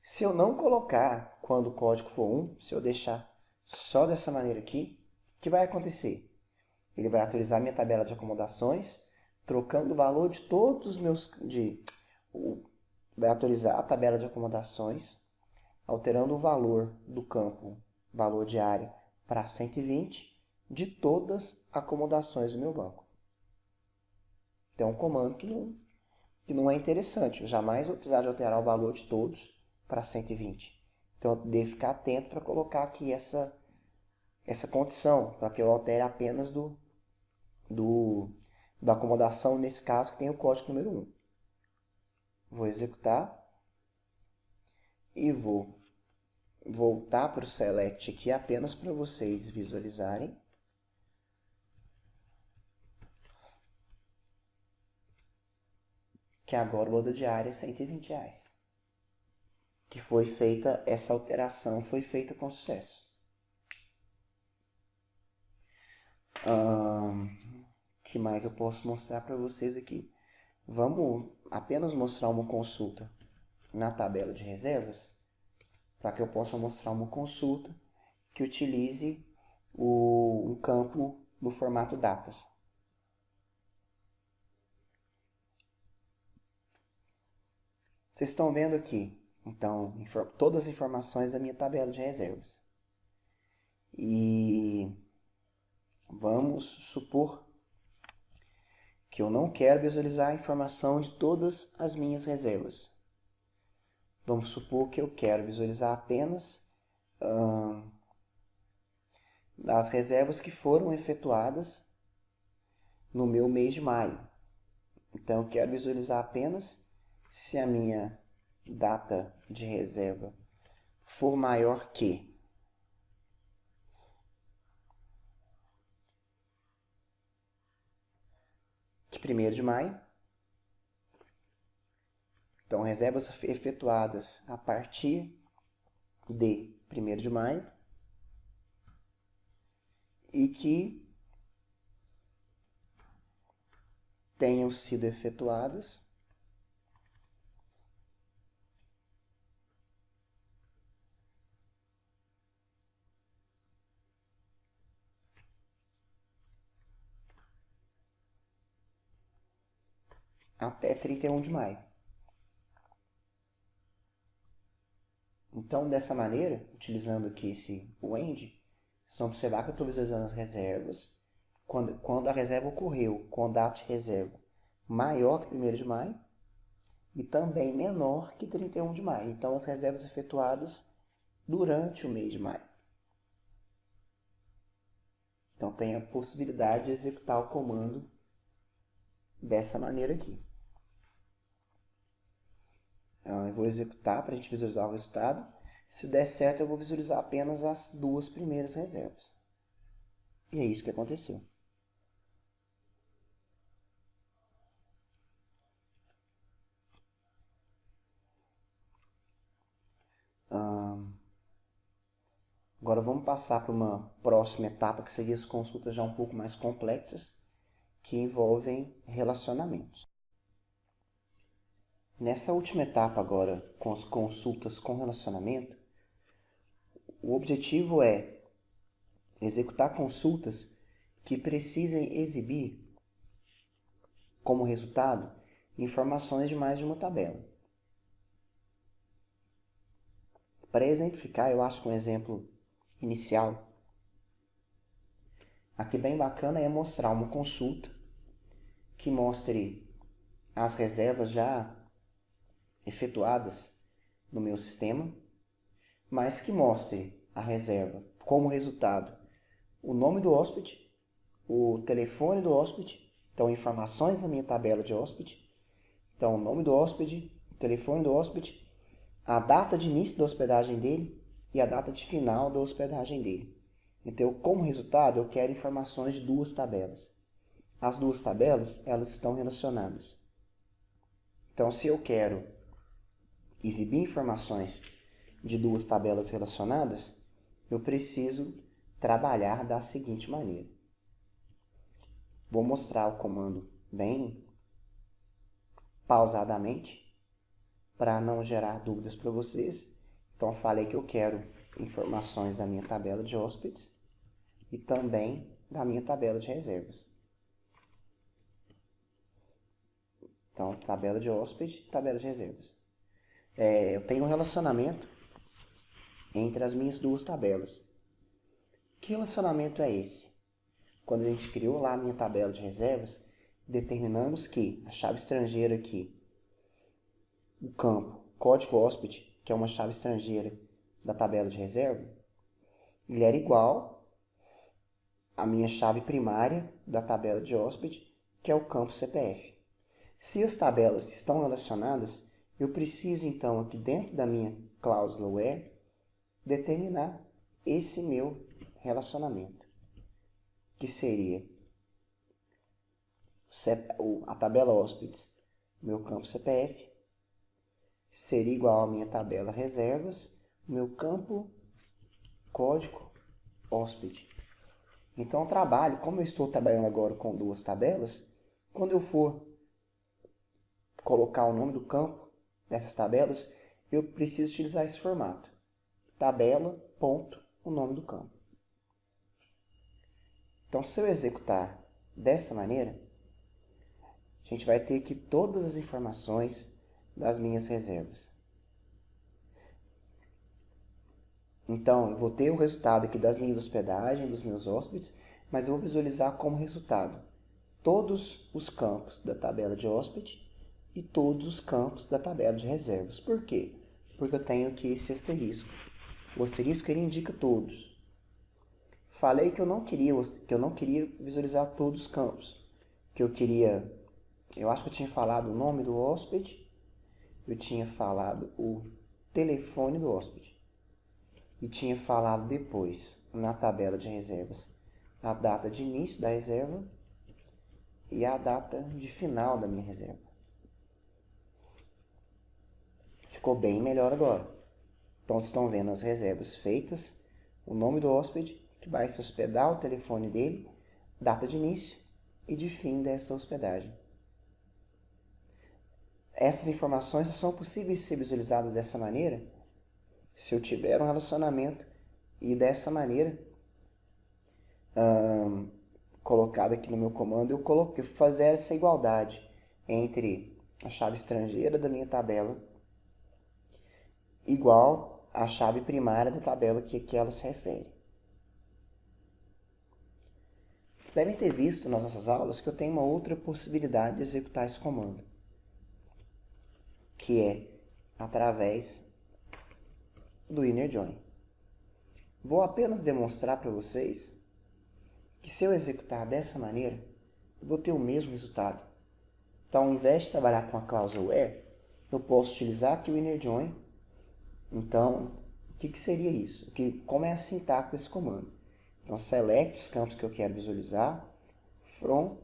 Se eu não colocar quando o código for 1, se eu deixar só dessa maneira aqui, o que vai acontecer? Ele vai atualizar minha tabela de acomodações, trocando o valor de todos os meus... vai atualizar a tabela de acomodações, alterando o valor do campo, valor de área, para 120 de todas as acomodações do meu banco. Então é um comando que não é interessante. Eu jamais vou precisar de alterar o valor de todos para 120. Então eu devo ficar atento para colocar aqui essa condição, para que eu altere apenas da acomodação, nesse caso, que tem o código número 1. Vou executar e vou voltar para o select aqui apenas para vocês visualizarem. Que agora o valor de área é R$120. Que foi feita, essa alteração foi feita com sucesso. Que mais eu posso mostrar para vocês aqui? Vamos apenas mostrar uma consulta na tabela de reservas, para que eu possa mostrar uma consulta que utilize um campo no formato datas. Vocês estão vendo aqui, então, todas as informações da minha tabela de reservas. E vamos supor que eu não quero visualizar a informação de todas as minhas reservas. Vamos supor que eu quero visualizar apenas as reservas que foram efetuadas no meu mês de maio. Então, eu quero visualizar apenas se a minha data de reserva for maior que 1º de maio. Então, reservas efetuadas a partir de 1º de maio e que tenham sido efetuadas até 31 de maio. Então, dessa maneira, utilizando aqui esse end, vocês vão observar que eu estou visualizando as reservas quando a reserva ocorreu com data de reserva maior que 1º de maio e também menor que 31 de maio. Então, as reservas efetuadas durante o mês de maio. Então, tem a possibilidade de executar o comando dessa maneira aqui. Eu vou executar para a gente visualizar o resultado. Se der certo, eu vou visualizar apenas as 2 primeiras reservas. E é isso que aconteceu. Agora vamos passar para uma próxima etapa, que seria as consultas já um pouco mais complexas, que envolvem relacionamentos. Nessa última etapa agora, com as consultas com relacionamento, o objetivo é executar consultas que precisem exibir, como resultado, informações de mais de uma tabela. Para exemplificar, eu acho que um exemplo inicial aqui bem bacana é mostrar uma consulta que mostre as reservas já efetuadas no meu sistema, mas que mostre a reserva como resultado o nome do hóspede, o telefone do hóspede, então informações na minha tabela de hóspede, então o nome do hóspede, o telefone do hóspede, a data de início da hospedagem dele e a data de final da hospedagem dele. Então, como resultado, eu quero informações de 2 tabelas. As 2 tabelas, elas estão relacionadas. Então, se eu quero exibir informações de 2 tabelas relacionadas, eu preciso trabalhar da seguinte maneira. Vou mostrar o comando bem pausadamente, para não gerar dúvidas para vocês. Então, falei que eu quero informações da minha tabela de hóspedes e também da minha tabela de reservas. Então, tabela de hóspede, tabela de reservas. Eu tenho um relacionamento entre as minhas duas tabelas. Que relacionamento é esse? Quando a gente criou lá a minha tabela de reservas, determinamos que a chave estrangeira aqui, o campo código hóspede, que é uma chave estrangeira da tabela de reserva, ele era igual à minha chave primária da tabela de hóspede, que é o campo CPF. Se as tabelas estão relacionadas, eu preciso então aqui dentro da minha cláusula where determinar esse meu relacionamento, que seria a tabela hóspedes, meu campo CPF, seria igual à minha tabela reservas, meu campo código hóspede. Então, eu trabalho, como eu estou trabalhando agora com duas tabelas, quando eu for colocar o nome do campo nessas tabelas, eu preciso utilizar esse formato. Tabela, ponto, o nome do campo. Então, se eu executar dessa maneira, a gente vai ter aqui todas as informações das minhas reservas. Então, eu vou ter o resultado aqui das minhas hospedagens, dos meus hóspedes, mas eu vou visualizar como resultado todos os campos da tabela de hóspede e todos os campos da tabela de reservas. Por quê? Porque eu tenho aqui esse asterisco. O asterisco ele indica todos. Falei que eu não queria visualizar todos os campos. Que eu acho que eu tinha falado o nome do hóspede, eu tinha falado o telefone do hóspede e tinha falado depois, na tabela de reservas, a data de início da reserva e a data de final da minha reserva. Ficou bem melhor agora. Então, vocês estão vendo as reservas feitas, o nome do hóspede, que vai se hospedar, o telefone dele, data de início e de fim dessa hospedagem. Essas informações só são possíveis de ser visualizadas dessa maneira se eu tiver um relacionamento e dessa maneira, colocado aqui no meu comando, eu coloquei fazer essa igualdade entre a chave estrangeira da minha tabela igual à chave primária da tabela que ela se refere. Vocês devem ter visto nas nossas aulas que eu tenho uma outra possibilidade de executar esse comando, que é através do inner join. Vou apenas demonstrar para vocês que se eu executar dessa maneira, eu vou ter o mesmo resultado. Então, ao invés de trabalhar com a cláusula where, eu posso utilizar aqui o inner join. Então, o que seria isso? Como é a sintaxe desse comando? Então, select os campos que eu quero visualizar, from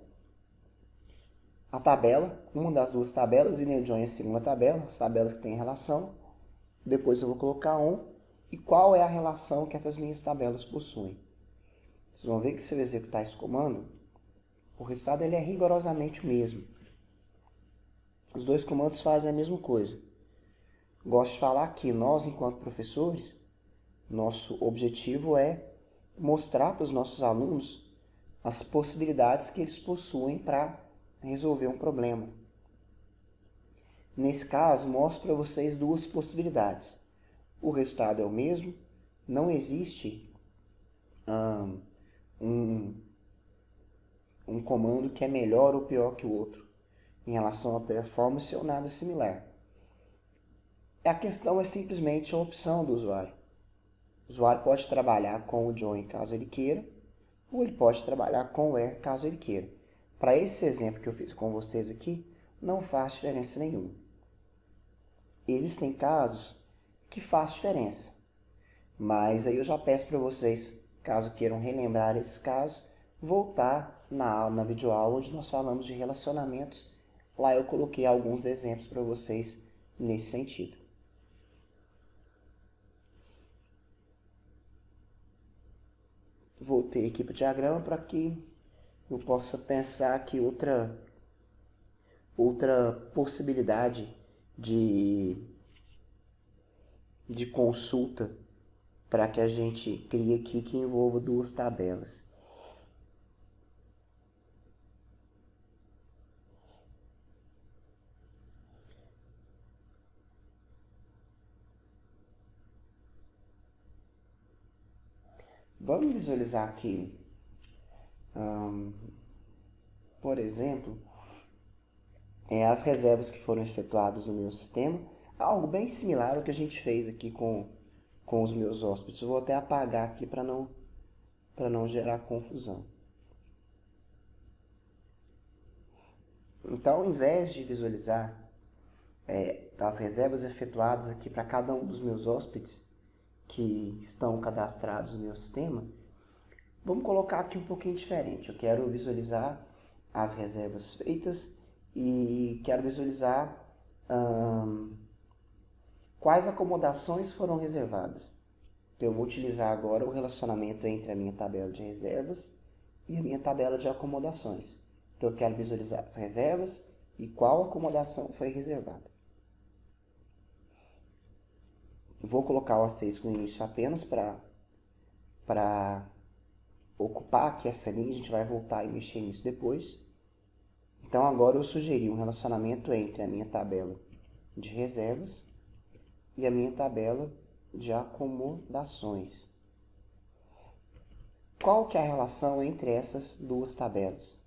a tabela, uma das duas tabelas, inner join é a segunda tabela, as tabelas que têm relação. Depois eu vou colocar on e qual é a relação que essas minhas tabelas possuem. Vocês vão ver que se eu executar esse comando, o resultado ele é rigorosamente o mesmo. Os dois comandos fazem a mesma coisa. Gosto de falar que nós, enquanto professores, nosso objetivo é mostrar para os nossos alunos as possibilidades que eles possuem para resolver um problema. Nesse caso, mostro para vocês duas possibilidades. O resultado é o mesmo, não existe um comando que é melhor ou pior que o outro em relação à performance ou nada similar. A questão é simplesmente a opção do usuário. O usuário pode trabalhar com o join caso ele queira, ou ele pode trabalhar com o where caso ele queira. Para esse exemplo que eu fiz com vocês aqui, não faz diferença nenhuma. Existem casos que faz diferença, mas aí eu já peço para vocês, caso queiram relembrar esses casos, voltar na videoaula onde nós falamos de relacionamentos. Lá eu coloquei alguns exemplos para vocês nesse sentido. Voltei aqui para o diagrama para que eu possa pensar aqui outra possibilidade de de consulta para que a gente crie aqui que envolva duas tabelas. Vamos visualizar aqui, por exemplo, as reservas que foram efetuadas no meu sistema, algo bem similar ao que a gente fez aqui com os meus hóspedes. Eu vou até apagar aqui para não gerar confusão. Então, ao invés de visualizar as reservas efetuadas aqui para cada um dos meus hóspedes que estão cadastrados no meu sistema, vamos colocar aqui um pouquinho diferente. Eu quero visualizar as reservas feitas e quero visualizar quais acomodações foram reservadas. Então, eu vou utilizar agora o relacionamento entre a minha tabela de reservas e a minha tabela de acomodações. Então, eu quero visualizar as reservas e qual acomodação foi reservada. Vou colocar o asterisco no início apenas para ocupar aqui essa linha. A gente vai voltar e mexer nisso depois. Então, agora eu sugeri um relacionamento entre a minha tabela de reservas e a minha tabela de acomodações. Qual que é a relação entre essas duas tabelas?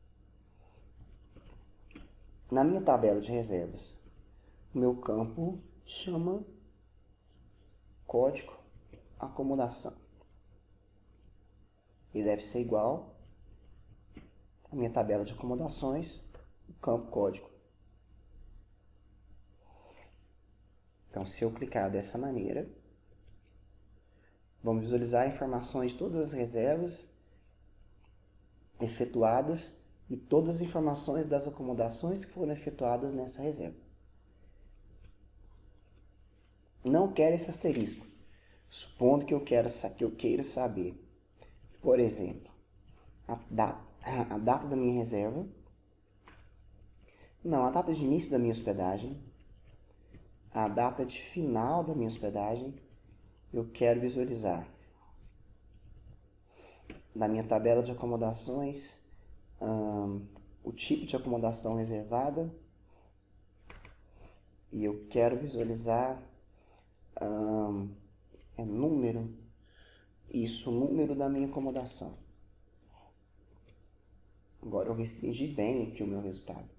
Na minha tabela de reservas, o meu campo chama código acomodação. Ele deve ser igual à minha tabela de acomodações, o campo código. Então, se eu clicar dessa maneira, vamos visualizar informações de todas as reservas efetuadas e todas as informações das acomodações que foram efetuadas nessa reserva. Não quero esse asterisco, supondo que eu queira saber, por exemplo, a data da minha reserva, a data de início da minha hospedagem, a data de final da minha hospedagem. Eu quero visualizar na minha tabela de acomodações o tipo de acomodação reservada e eu quero visualizar número da minha acomodação. Agora eu restringi bem aqui o meu resultado.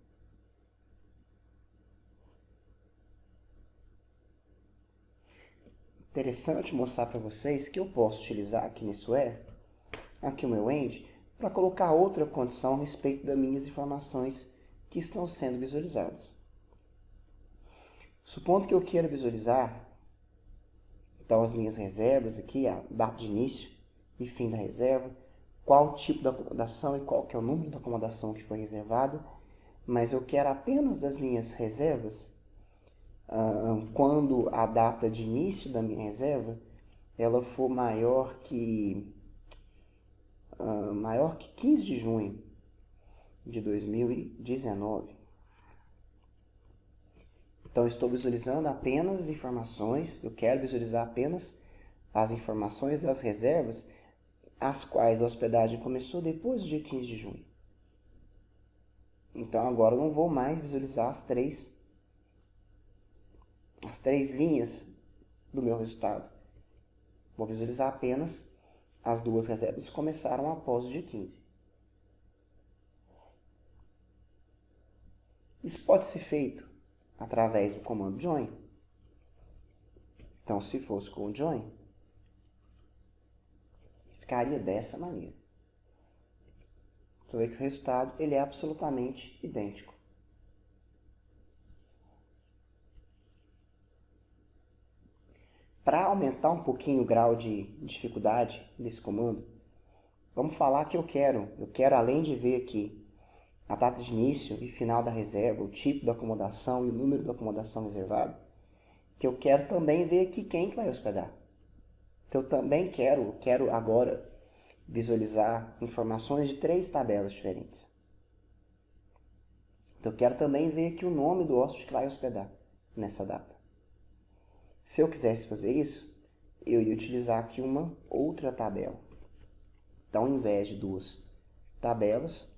Interessante mostrar para vocês que eu posso utilizar aqui nesse where, aqui o meu end, para colocar outra condição a respeito das minhas informações que estão sendo visualizadas. Supondo que eu queira visualizar então as minhas reservas aqui, a data de início e fim da reserva, qual o tipo da acomodação e qual que é o número da acomodação que foi reservada, mas eu quero apenas das minhas reservas quando a data de início da minha reserva ela for maior que 15 de junho de 2019. Então, eu estou visualizando apenas as informações, eu quero visualizar apenas as informações das reservas as quais a hospedagem começou depois do dia 15 de junho. Então, agora eu não vou mais visualizar as três linhas do meu resultado. Vou visualizar apenas as duas reservas que começaram após o dia 15. Isso pode ser feito através do comando join. Então, se fosse com o join, ficaria dessa maneira. Você vê que o resultado ele é absolutamente idêntico. Para aumentar um pouquinho o grau de dificuldade desse comando, vamos falar que eu quero além de ver aqui a data de início e final da reserva, o tipo da acomodação e o número da acomodação reservado, que eu quero também ver aqui quem que vai hospedar. Então, eu também quero agora visualizar informações de 3 tabelas diferentes. Então, eu quero também ver aqui o nome do hóspede que vai hospedar nessa data. Se eu quisesse fazer isso, eu ia utilizar aqui uma outra tabela. Então, ao invés de 2 tabelas,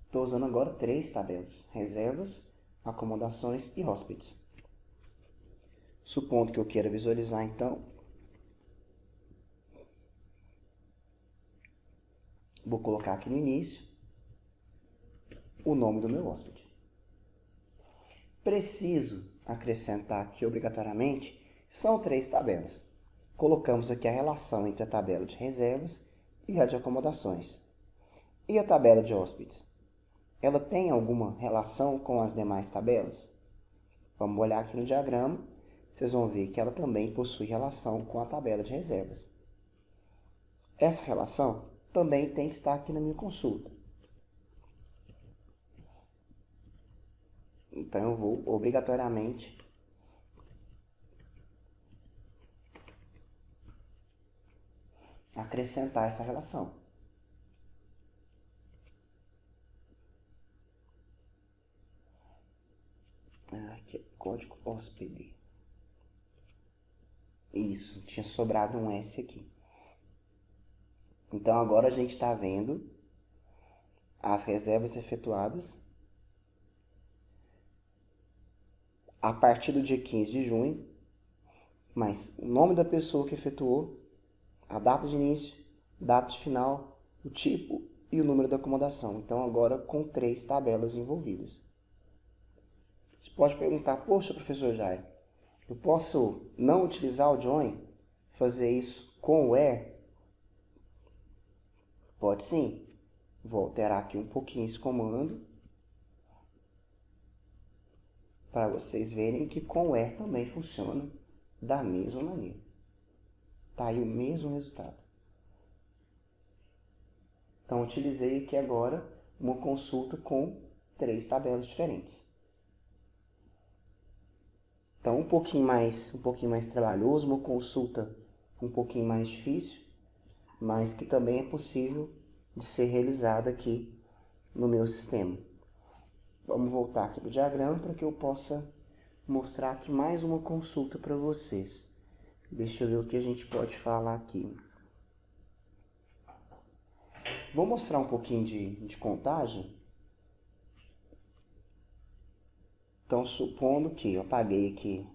estou usando agora 3 tabelas: reservas, acomodações e hóspedes. Supondo que eu queira visualizar, então, vou colocar aqui no início o nome do meu hóspede. Preciso acrescentar aqui obrigatoriamente, são 3 tabelas. Colocamos aqui a relação entre a tabela de reservas e a de acomodações. E a tabela de hóspedes? Ela tem alguma relação com as demais tabelas? Vamos olhar aqui no diagrama, vocês vão ver que ela também possui relação com a tabela de reservas. Essa relação também tem que estar aqui na minha consulta. Então, eu vou obrigatoriamente acrescentar essa relação. Aqui é código hóspede. Isso, tinha sobrado um S aqui. Então, agora a gente está vendo as reservas efetuadas a partir do dia 15 de junho, mas o nome da pessoa que efetuou, a data de início, data de final, o tipo e o número da acomodação. Então, agora com 3 tabelas envolvidas. Você pode perguntar, poxa, professor Jair, eu posso não utilizar o join, fazer isso com o where? Pode sim. Vou alterar aqui um pouquinho esse comando para vocês verem que com o where também funciona da mesma maneira. Tá aí o mesmo resultado. Então, utilizei aqui agora uma consulta com 3 tabelas diferentes. Então, um pouquinho mais trabalhoso, uma consulta um pouquinho mais difícil, mas que também é possível de ser realizada aqui no meu sistema. Vamos voltar aqui para o diagrama para que eu possa mostrar aqui mais uma consulta para vocês. Deixa eu ver o que a gente pode falar aqui. Vou mostrar um pouquinho de contagem. Então, supondo que eu apaguei aqui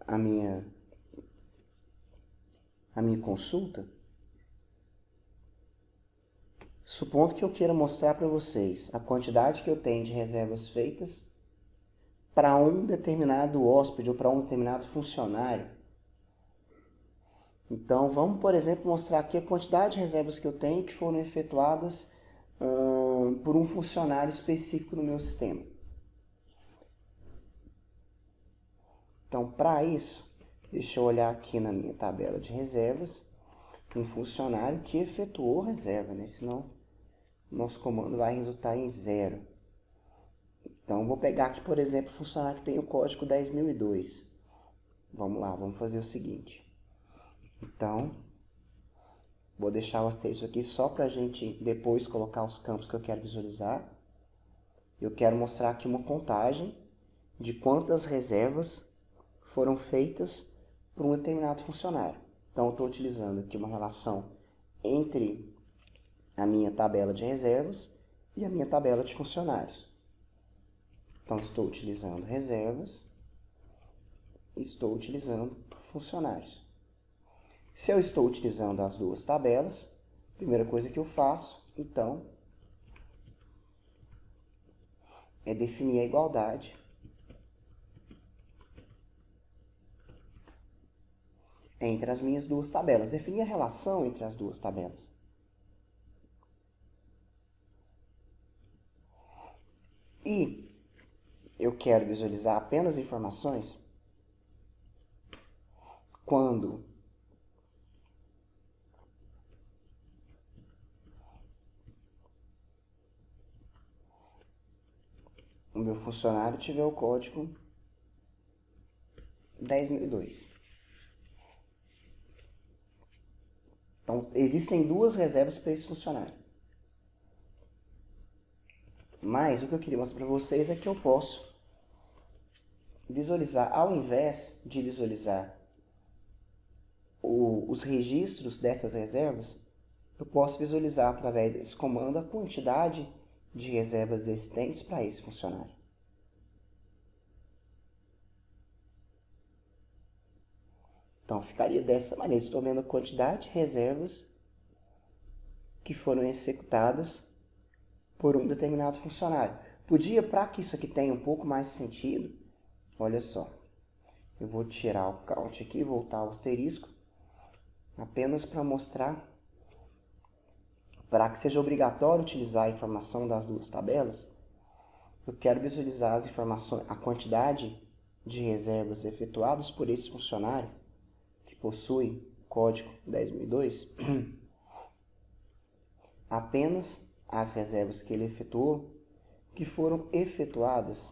a minha consulta, supondo que eu queira mostrar para vocês a quantidade que eu tenho de reservas feitas para um determinado hóspede ou para um determinado funcionário. Então, vamos, por exemplo, mostrar aqui a quantidade de reservas que eu tenho que foram efetuadas por um funcionário específico no meu sistema. Então, para isso, deixa eu olhar aqui na minha tabela de reservas, um funcionário que efetuou reserva, né? Senão, nosso comando vai resultar em 0. Então, vou pegar aqui, por exemplo, o funcionário que tem o código 10.002. Vamos lá, vamos fazer o seguinte. Então, vou deixar o asterisco aqui só para a gente depois colocar os campos que eu quero visualizar. Eu quero mostrar aqui uma contagem de quantas reservas foram feitas por um determinado funcionário. Então, eu estou utilizando aqui uma relação entre a minha tabela de reservas e a minha tabela de funcionários. Então, estou utilizando reservas e estou utilizando funcionários. Se eu estou utilizando as duas tabelas, a primeira coisa que eu faço, então, é definir a igualdade entre as minhas duas tabelas. Definir a relação entre as duas tabelas. E eu quero visualizar apenas informações quando o meu funcionário tiver o código 10.002. Então, existem duas reservas para esse funcionário. Mas o que eu queria mostrar para vocês é que eu posso visualizar, ao invés de visualizar os registros dessas reservas, eu posso visualizar através desse comando a quantidade de reservas existentes para esse funcionário. Então, ficaria dessa maneira. Estou vendo a quantidade de reservas que foram executadas por um determinado funcionário. Podia, para que isso aqui tenha um pouco mais de sentido, olha só. Eu vou tirar o count aqui, voltar ao asterisco, apenas para mostrar, para que seja obrigatório utilizar a informação das duas tabelas, eu quero visualizar as informações, a quantidade de reservas efetuadas por esse funcionário, que possui código 10.002, apenas as reservas que ele efetuou, que foram efetuadas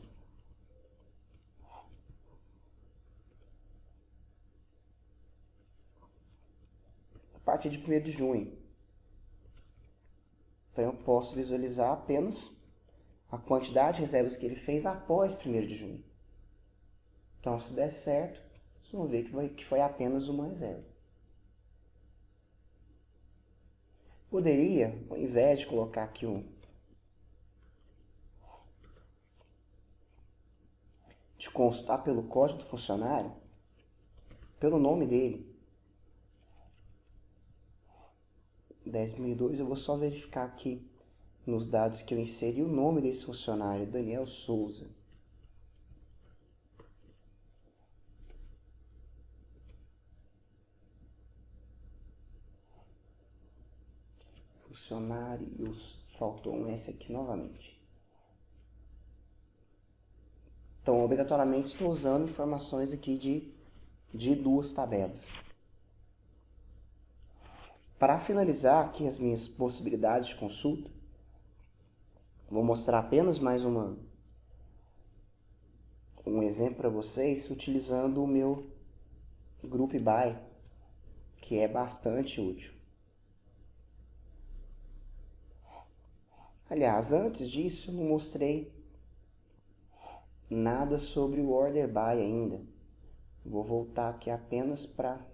a partir de 1º de junho. Então, eu posso visualizar apenas a quantidade de reservas que ele fez após 1º de junho. Então, se der certo, vocês vão ver que foi apenas uma reserva. Poderia, ao invés de colocar aqui de consultar pelo código do funcionário, pelo nome dele, 10.002, eu vou só verificar aqui nos dados que eu inseri o nome desse funcionário, Daniel Souza. Funcionários, faltou um S aqui novamente. Então, obrigatoriamente, estou usando informações aqui de duas tabelas. Para finalizar aqui as minhas possibilidades de consulta, vou mostrar apenas mais um exemplo para vocês, utilizando o meu Group By, que é bastante útil. Aliás, antes disso, eu não mostrei nada sobre o Order By ainda. Vou voltar aqui apenas para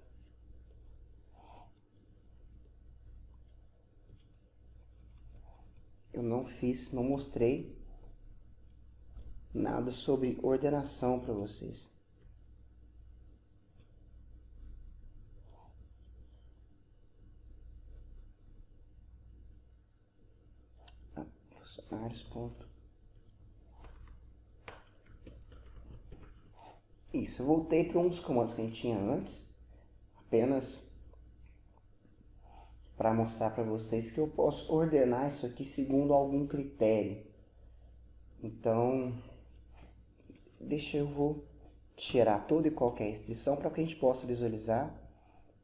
não mostrei nada sobre ordenação para vocês. Funcionários. Isso, eu voltei para um dos comandos que a gente tinha antes, apenas para mostrar para vocês que eu posso ordenar isso aqui segundo algum critério. Então, eu vou tirar toda e qualquer restrição para que a gente possa visualizar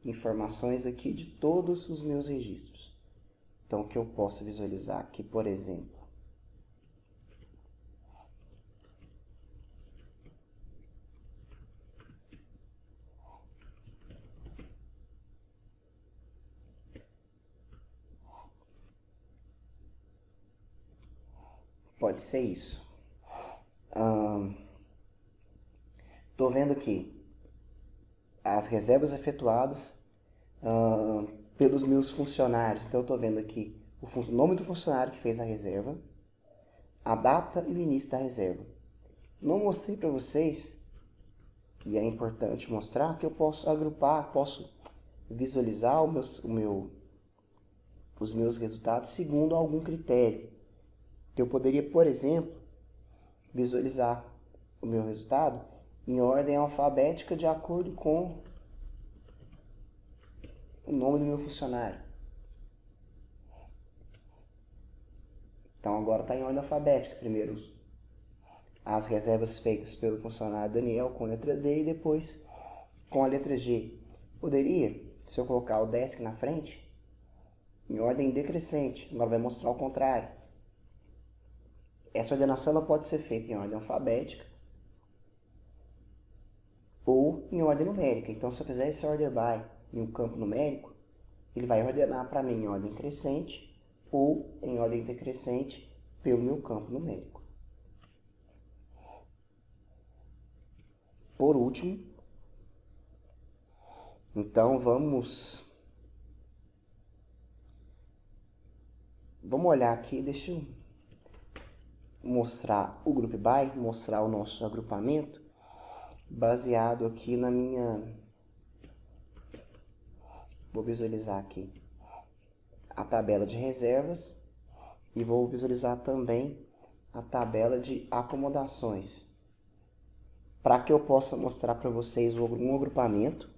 informações aqui de todos os meus registros. Então, o que eu posso visualizar aqui, por exemplo, pode ser isso. Estou vendo aqui as reservas efetuadas pelos meus funcionários. Então, eu estou vendo aqui o nome do funcionário que fez a reserva, a data e o início da reserva. Não mostrei para vocês, e é importante mostrar, que eu posso agrupar, posso visualizar os meus resultados segundo algum critério. Eu poderia, por exemplo, visualizar o meu resultado em ordem alfabética de acordo com o nome do meu funcionário. Então, agora está em ordem alfabética. Primeiro, as reservas feitas pelo funcionário Daniel com a letra D e depois com a letra G. Poderia, se eu colocar o desk na frente, em ordem decrescente. Agora vai mostrar o contrário. Essa ordenação ela pode ser feita em ordem alfabética ou em ordem numérica. Então, se eu fizer esse order by em um campo numérico, ele vai ordenar para mim em ordem crescente ou em ordem decrescente pelo meu campo numérico. por último. Então vamos olhar aqui, deixa eu mostrar o Group By, mostrar o nosso agrupamento, baseado aqui na minha... Vou visualizar aqui a tabela de reservas e vou visualizar também a tabela de acomodações, para que eu possa mostrar para vocês um agrupamento,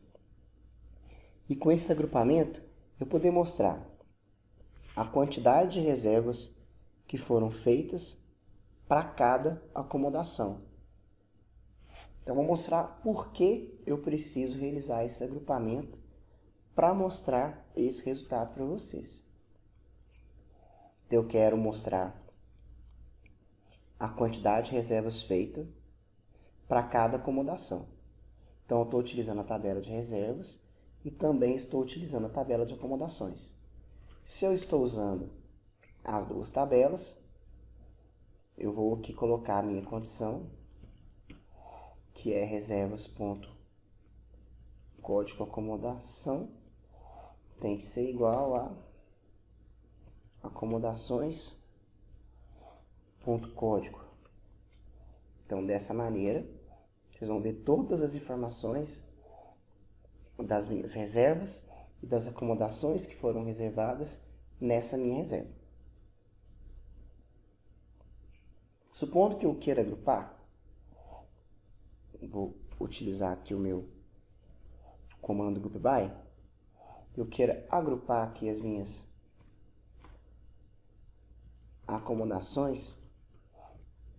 e com esse agrupamento eu poder mostrar a quantidade de reservas que foram feitas para cada acomodação. Então, vou mostrar por que eu preciso realizar esse agrupamento para mostrar esse resultado para vocês. Eu quero mostrar a quantidade de reservas feitas para cada acomodação. Então, eu estou utilizando a tabela de reservas e também estou utilizando a tabela de acomodações. Se eu estou usando as duas tabelas, eu vou aqui colocar a minha condição, que é reservas.código acomodação, tem que ser igual a acomodações.código. Então, dessa maneira, vocês vão ver todas as informações das minhas reservas e das acomodações que foram reservadas nessa minha reserva. Supondo que eu queira agrupar, vou utilizar aqui o meu comando Group By, eu quero agrupar aqui as minhas acomodações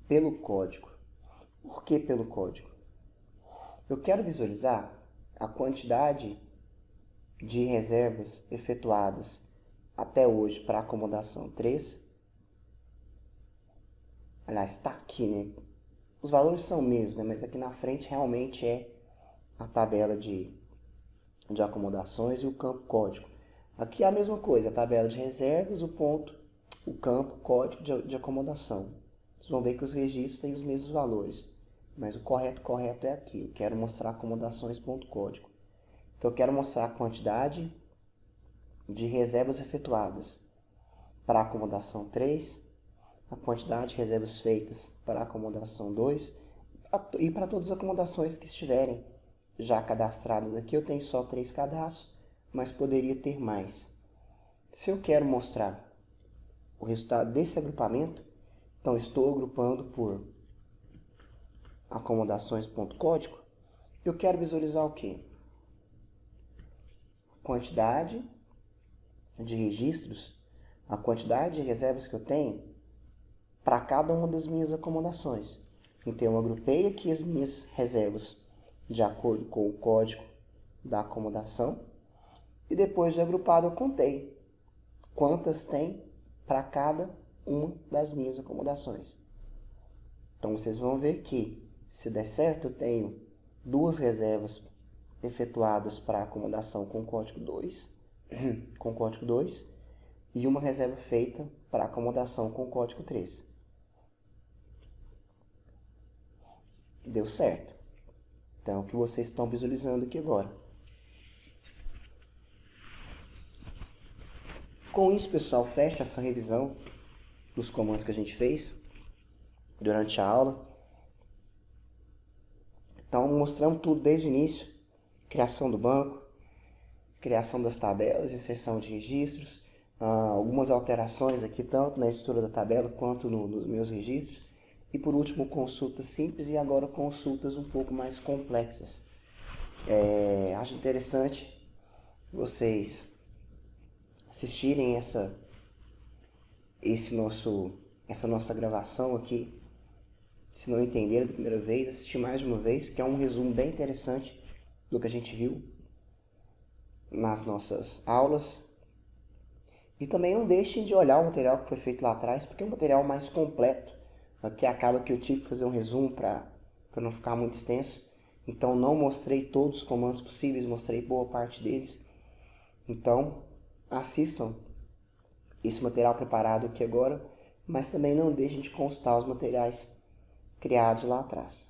pelo código. Por que pelo código? Eu quero visualizar a quantidade de reservas efetuadas até hoje para a acomodação 3. Aliás, está aqui, né? Os valores são mesmos, né? Mas aqui na frente realmente é a tabela de acomodações e o campo código. Aqui é a mesma coisa, a tabela de reservas, o campo código de acomodação. Vocês vão ver que os registros têm os mesmos valores, mas o correto é aqui. Eu quero mostrar acomodações.código. Então, eu quero mostrar a quantidade de reservas efetuadas para a acomodação 3, a quantidade de reservas feitas para a acomodação 2 e para todas as acomodações que estiverem já cadastradas aqui. Eu tenho só 3 cadastros, mas poderia ter mais. Se eu quero mostrar o resultado desse agrupamento, então estou agrupando por acomodações.código, eu quero visualizar o quê? Quantidade de registros, a quantidade de reservas que eu tenho para cada uma das minhas acomodações. Então, eu agrupei aqui as minhas reservas de acordo com o código da acomodação e depois de agrupado eu contei quantas tem para cada uma das minhas acomodações. Então, vocês vão ver que, se der certo, eu tenho 2 reservas efetuadas para a acomodação com código 2, e uma reserva feita para a acomodação com código 3. Deu certo. Então, o que vocês estão visualizando aqui agora. Com isso, pessoal, fecha essa revisão dos comandos que a gente fez durante a aula. Então, mostramos tudo desde o início. Criação do banco, criação das tabelas, inserção de registros, algumas alterações aqui, tanto na estrutura da tabela quanto nos meus registros. E por último, consultas simples e agora consultas um pouco mais complexas. Acho interessante vocês assistirem essa nossa gravação aqui. Se não entenderam da primeira vez, assistir mais de uma vez, que é um resumo bem interessante do que a gente viu nas nossas aulas. E também não deixem de olhar o material que foi feito lá atrás, porque é um material mais completo, que acaba que eu tive que fazer um resumo para não ficar muito extenso. Então, não mostrei todos os comandos possíveis, mostrei boa parte deles. Então, assistam esse material preparado aqui agora, mas também não deixem de consultar os materiais criados lá atrás.